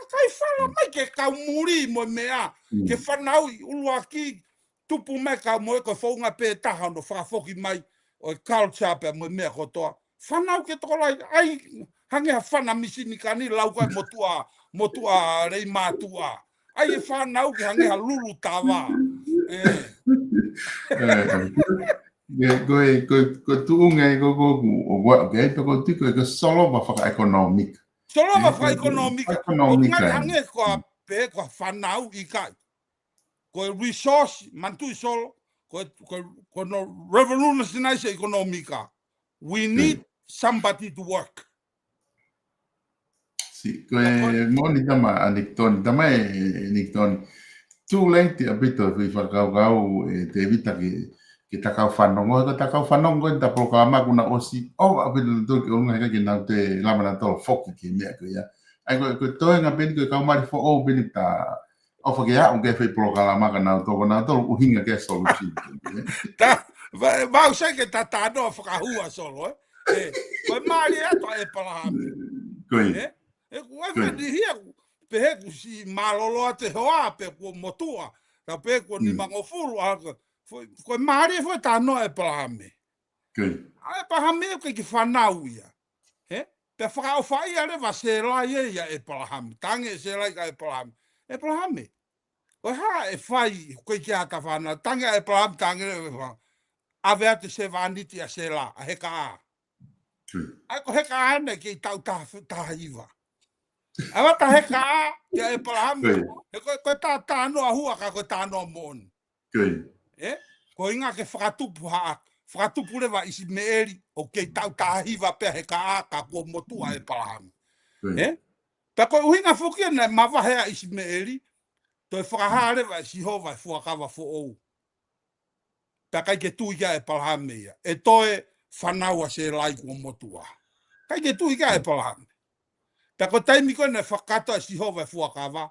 S2: Kai whala mai ke kau muri mo mea, ke whanau i uluaki tupu me kau mo e koe whaunga pē taha no whakafoki mai o e culture pe mo mea kotoa. Whanau ke toko lai, ai hange ha whana misini ka ni lau kai motua rei mātua. Ai e whanau ke hange ha lulu tawa.
S1: Ko tuunga ko wake ko tiko ko solo ba whaka economic.
S2: Solo ma fa economica. O ngari hange koa pe koa whanau i kai. Ko resource mantu solo ko no revolutionize economica. We need somebody to work.
S1: Si, ko moni tama anektoni, tama anektoni. too late a bit of if kau e te vita ki takau whanongo, ka takau whanongo i ta programa kuna osi, a bit do ki onga heka ki nau te lama na tolo foki ki mea ko ia. Ai ko toi nga bini ko kau mari fo o bini ta o fa ke a un ke fei programa ka nau tolo na tolo uhinga ke solution.
S2: Mau sei ke tata no whakahua solo, koe maari ato e palahami.
S1: Koi.
S2: Koe wheni hia, pe heku si malolo te hoa, pe kua motua, ka pe kua ni mangofuru, koe maari foi tano e palahami.
S1: Koi.
S2: A e palahami e ke whanau ia. Pe whakao whai are wa se lai ia e palahami, tange se lai ka e palahami. E palahami. Koe ha e whai, koe ki a ka whanau, tange e palahami, tange e whanau. Avea te se vaniti a se la, a heka a. Ai ko heka a ne ki tau taha iwa. Awa ta heka a, ki a e palahami. E koe ta tāno a hua ka koe tāno a mōni. Ko inga ke whakatupu haa, whakatupu rewa isi meeri, o ki tau taha iwa pe heka a ka kua motua e palahami. Ta koe uhinga whukia ne mawahea isi meeri, toi whakahaa rewa isi hova e fuakawa fo ou. Ta kai ke tui ka e palahame ia. E toe whanaua se lai kua motua. Kai ke tui ka e palahame. Ta ko taimi koe ne whakato e sihova e fuakawa,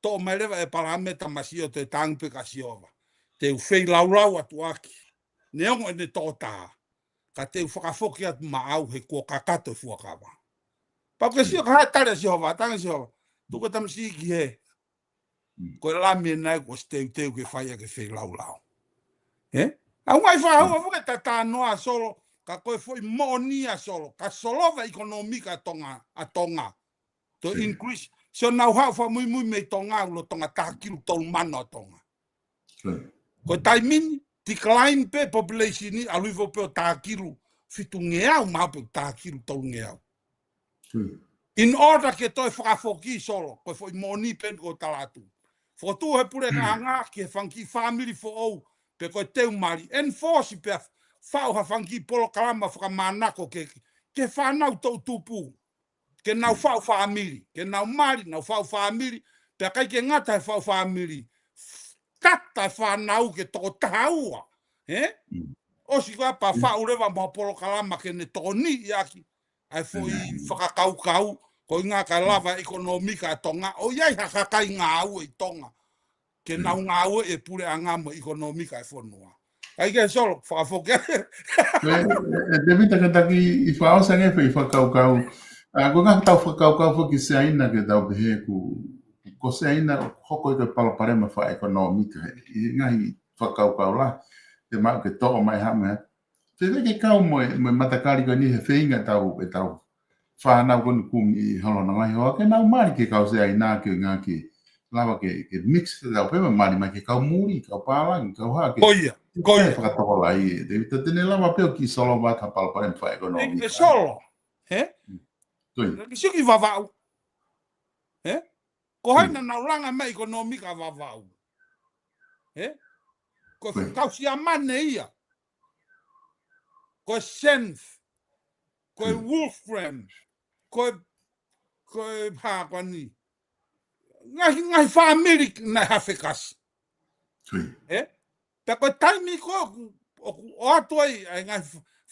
S2: to mai rewa e palahame ta masio te tangpe ka sihova. Te u whei laulau atu aki. Ne ongo e ne tōtaa. Ka te u whakafoki atu maau he kua kakato e fuakawa. Pa ke sio ka hae tare sihova, tanga sihova. Tuko tamasi ki he. Koe lami e nai kua steu ke whaia ke whei laulau. Au ngai whahau fuke ta tānoa solo, ka koe foi monia solo, ka solova ekonomika a tonga. To increase, so nau hau wha mui mei tonga ulo tonga tākiru tolu mana tonga. Koe taimini, decline pe population ni, aluivo pe o tākiru fitu ngeau, maha pe o tākiru tolu ngeau. In order ke toi whakafoki solo, koe foi moni pen ko talatu. Fotu he pure ngā ke whanki family fo ou, pe koe teu mari, enforce pe whao ha whanki polo kalama whakamanako ke whanau tau tupu, ke nau whao whaamiri, ke nau mari, nau whao whaamiri, pe kai ke ngata he whao whaamiri, kata whanau ke toko tahaua, osi koe pa whao rewa maha polo kalama ke ne toko ni iaki, ai foi whakakau-kau, ko ngā ka lava ekonomika tonga, o iai hakakai ngā au i tonga, ke nau ngā ue e pure a ngā mo ekonomika e whanua. Ai ke solo, whakafoke.
S1: Te vita ka taki i whaosa nge whi whakau-kau. Ko ngā tau whakau-kau whaki se aina ke tau pehe ko se aina hoko i ka palaparema wha ekonomika. I ngahi whakau-kau la, te mau ke toko mai hame. Te veke kau mo matakari ko ni he whinga tau e tau whanau konu kumi i halona ngai hoa. Ke nau mari ke kau se aina ke ngā ke lava ke mix te tau pema mari mai ke kau muri, kau pālangi, kau haa ke...
S2: Koia.
S1: Whakatoko lai e. Te tene lava peo ki solo wā ka palapare mwha ekonomi.
S2: E solo. Ki suki wawau. Ko haina nau langa mai ekonomi ka wawau. Ko kau si amane ia. Ko Senf. Ko Wolfram. Ko hākani. Ngai whaamiri na hawhekasi. Pe koe taimi ko o atu ai ngai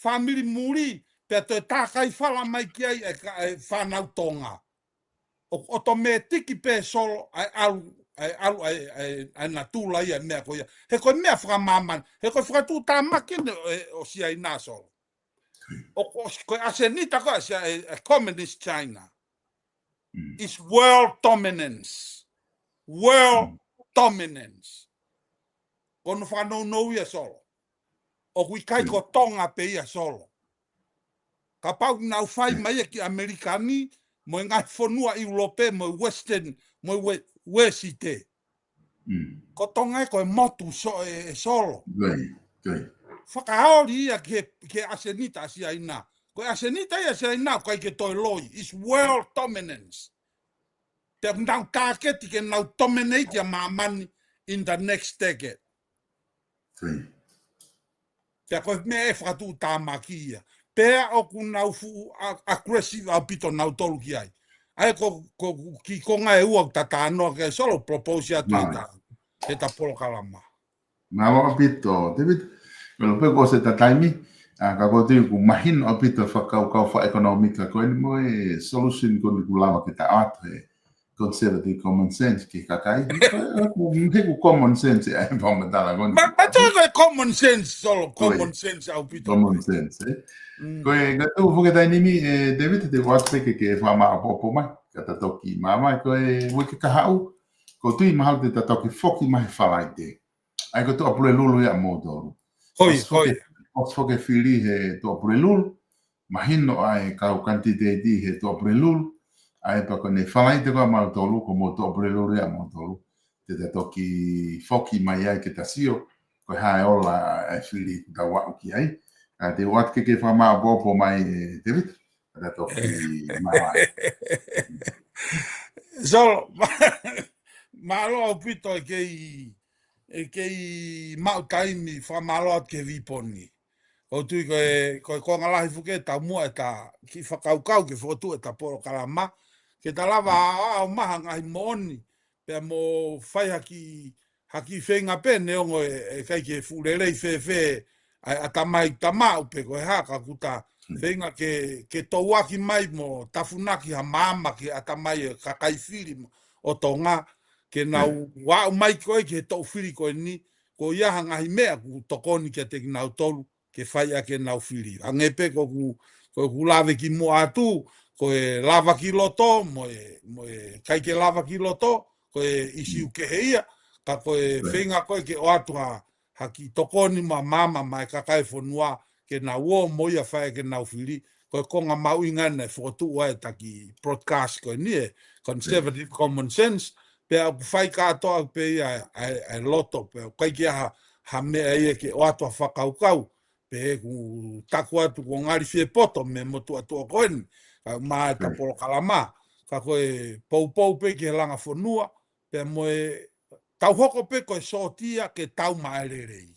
S2: whaamiri muri pe te tākai whala mai ki ai e whanau tonga. O to me tiki pe solo ai alu ai na tūla ia mea koia. He koe mea whakamaman. He koe whakatū tā makine o si ai nā solo. O koe asenita koe si a communist China. It's world dominance. World dominance. Kono whanau nou ia solo. O kui kai ko tonga pe ia solo. Ka pau nau whai mai ki Amerikani, mo ngai whanua i Urope, mo Western, mo Wesite. Ko tonga e koe motu solo. Whakahaori ia ke asenita si aina. Ko asenita ia si aina, kai ke toi loi. It's world dominance. Te nau tāketi ke nau dominate ya mamani in the next decade. Te koe mea e whakatū tā maki ia. Pea o ku nau fu aggressive au pito nau tolu ki ai. Ai ki konga e ua ta tānoa ke solo propose atu e tā. ke ta polo kalama.
S1: Malo apito, David. Kalau pe ko se tataimi, ka ko tu ku mahin apito kau fa economic ko ni mo solution ko ni lama kita atre conservative common sense ki kakai. Ku common sense ai pa matala kon.
S2: Ma to ko common sense solo common sense au pito.
S1: Common sense. Ko e gatu fu ke tainimi David te wat pe ke fa ma po mai kata toki mama ko e wiki ka hau ko tu ma hau te toki foki mai falai te. Ai ko tu apule lulu ya modo.
S2: Hoi.
S1: Os foke fili he to apule lulu. Mahino ai kau quantity di he to apule lulu. Ai pa ko ne falai te ko ma tolu ko mo to apule lulu ya mo tolu. Te toki foki mai ai ke tasio ko hae ola e fili da wa ki ai. Te wat ke fa ma po mai David. Da toki mai.
S2: So malo au pito e kei mau taimi fa malo ke viponi. O tui ko konga lahi fuke ta mua e ta ki whakaukau ke fotu e ta poro kalama ke ta lava au maha ngai moni pe mo whai haki whenga pe neongo e kai ke furelei fe a tamau pe ko e haka kuta whenga ke tauaki mai mo tafunaki ha maama ke a tamai e kakai whiri o tonga ke nau wau mai koe ke tau whiri koe ni ko iaha ngahi mea ku tokoni ke te nau tolu ke whai a ke nau whiri. Angepe ko ku lawe ki mo atu, ko e lava ki loto, mo e kai ke lava ki loto, ko e isi uke heia, ka ko e whenga koe ke o atu ha ki tokoni ma mama mai kakai whanua ke na uo moia whai ke nau whiri, ko e konga mau ingana e whotu wa e taki broadcast ko e nie, conservative common sense, pe a whai katoa pe ia e loto, pe kai ke ha mea ia ke o atu a whakaukau, pe ku taku atu ko ngari fie poto me motu atu o koen ma ta polo kalama ka koe pou pe ke langa fonua pe mo e tau hoko pe ko sotia ke tau maererei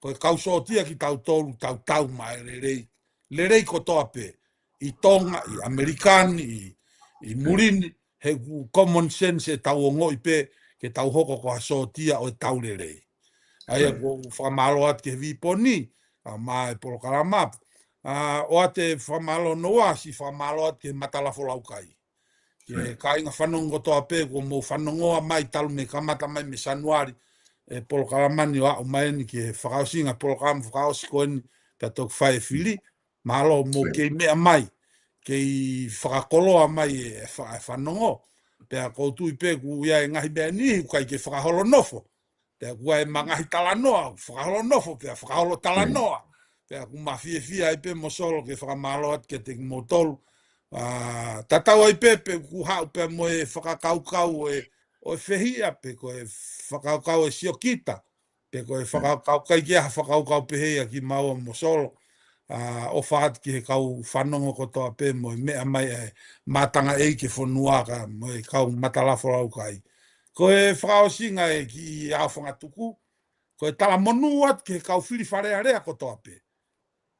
S2: ko kau sotia ki tau tolu tau maererei lerei ko toa pe i tonga i american i murini he common sense e tau ngoi pe ke tau hoko ko sotia o tau lerei ai ko famalo at ke vi poni mai polo kalama o ate famalo noa si famalo at ke matala folaukai ke kai nga fanongo to ape ko mo fanongo mai talu me kamata mai me sanuari e polo kalama ni wa mai ni ke fausinga polo kalama faus kon ta tok fai fili malo mo ke me mai ke fakolo mai e fanongo pe ko tu pe ku ya ngai be ni kai ke fakolo nofo te kua manga hi talanoa, whakaholo nofo pia, whakaholo talanoa. Te ku mawhia i pe mosolo ke whakamalo at ke te motolu. Tatau ai pe ku hau pe mo e whakakaukau o e whehia pe ko e whakaukau e siokita. Pe ko e whakaukau kai kia whakaukau pe hea ki maua mosolo. O whaat ki he kau whanongo kotoa pe mo e mea mai e matanga e ke whonuaka mo e kau matalafo kai. Ko e whakaosinga e ki awhanga tuku, ko e tala monu at ke kau whiri wharea rea kotoa pe.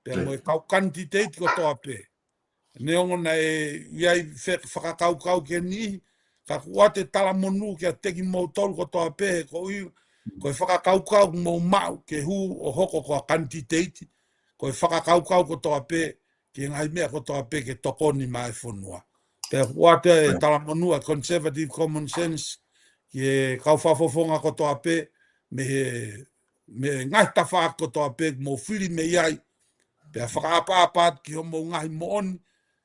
S2: Pe mo e kau quantitate kotoa pe. Neongo na e iai whakakaukau ke ni, ka kua te tala monu ke a teki mou tolu kotoa pe, ko e whakakaukau mou mau ke hu o hoko ko a quantitate, ko e whakakaukau kotoa pe, ke ngai mea kotoa pe ke tokoni mai whonua. Te kua te tala monu a conservative common sense, ke kau whafofonga ko toa pe, me ngai tawha ko toa pe, mo whiri me iai, pe a whakaapaapat ki ho mo ngai mooni,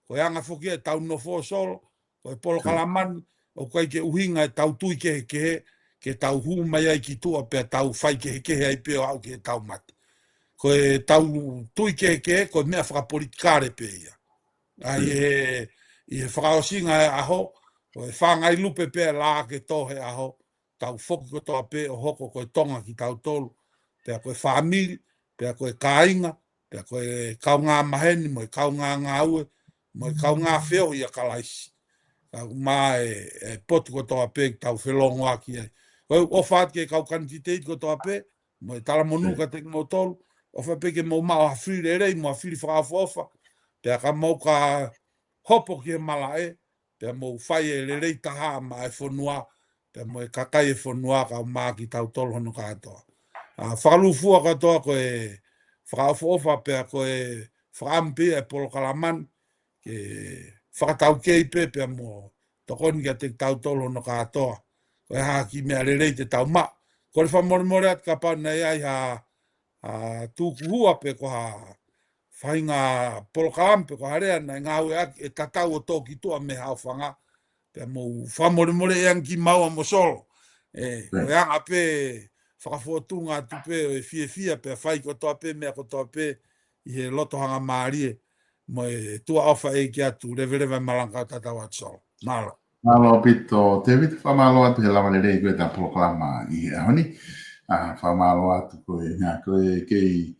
S2: ko e anga whoki e tau no fo solo, ko e polo kalamani, o kai ke uhinga e tau tui ke tau hu mai ai ki tua, pe tau whai ke ai pe o au ke tau mati. Ko e tau tui ke, ko mea whakapolitikare pe ia. Ai e whakaosinga e aho, o e whangai lupe pe la ke tohe aho, tau whoki ko toa pe o hoko ko e tonga ki tau tolu, pe a koe whamiri, pe a koe kāinga, pe a koe kau ngā maheni, mo e kau ngā ue, mo e kau ngā wheo i a kalaisi. Mā e potu ko toa pe tau whelongo aki ai. Koe o whaat ke kau kantiteit ko toa pe, mo e tala monu ka teki mo tolu, o wha pe ke mo mao hawhiri rei, mo hawhiri whakafofa, pe a ka mau ka hopo ki e mala e, pe mo fai e le rei taha ma e whanua pe mo kakai e fonua ka ma ki tau tolo hono katoa. Whakalufua katoa ko e whakaofa pe ko e whakampi e polo kalaman ke whakatau kei pe mo tokoni ka te tau tolo hono katoa. Ko e haki mea rerei te tau ma. Ko le whamoremore at ka pau nei ai tūku hua pe ko whainga polo kalampe ko harea na ngā ue e tatau o tōki tua me hao whanga. Pe mo whamoremore e anki maua mo solo. Ko e anga pe whakafotunga tupe o e fia pe whai ko toa pe mea ko toa pe i he loto hanga maarie mo e tua ofa e ki atu reverewe malanga tatau atu solo. Malo.
S1: Malo pito, te vitu whamalo atu he lawa rei koe tā proklama i he ahoni. Whamalo atu koe ngā koe kei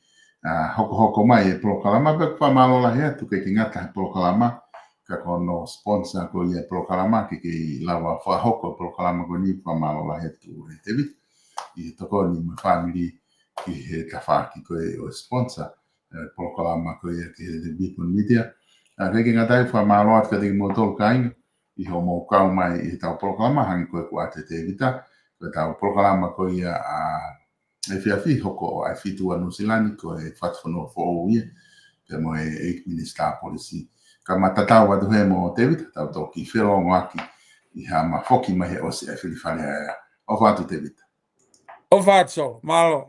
S1: hoko mai e proklama, pe whamalo lahi atu kei ki ngata he proklama, ka kono sponsor ko i e proklama ki kei lawa whahoko proklama ko ni whamalo lahi atu he te vitu. I toko ni my family ki he tawhaki koe o sponsor proklama koe ki he te Bipon Media. Kei ki ngatai whamalo atu ka teki motol kainga, i ho mo kau mai i tau proklama hangi koe kua te vita, koe tau proklama koe ia e whiawhi hoko o ai whitua Nusilani koe e whatwhanua fo o ia, pe mo e 8 minutes star policy. Ka matatau atu he mo te vita, tau toki whirongo aki i ha ma foki mai he osi e whiwhare aia. O whatu te vita.
S2: O whatso, malo.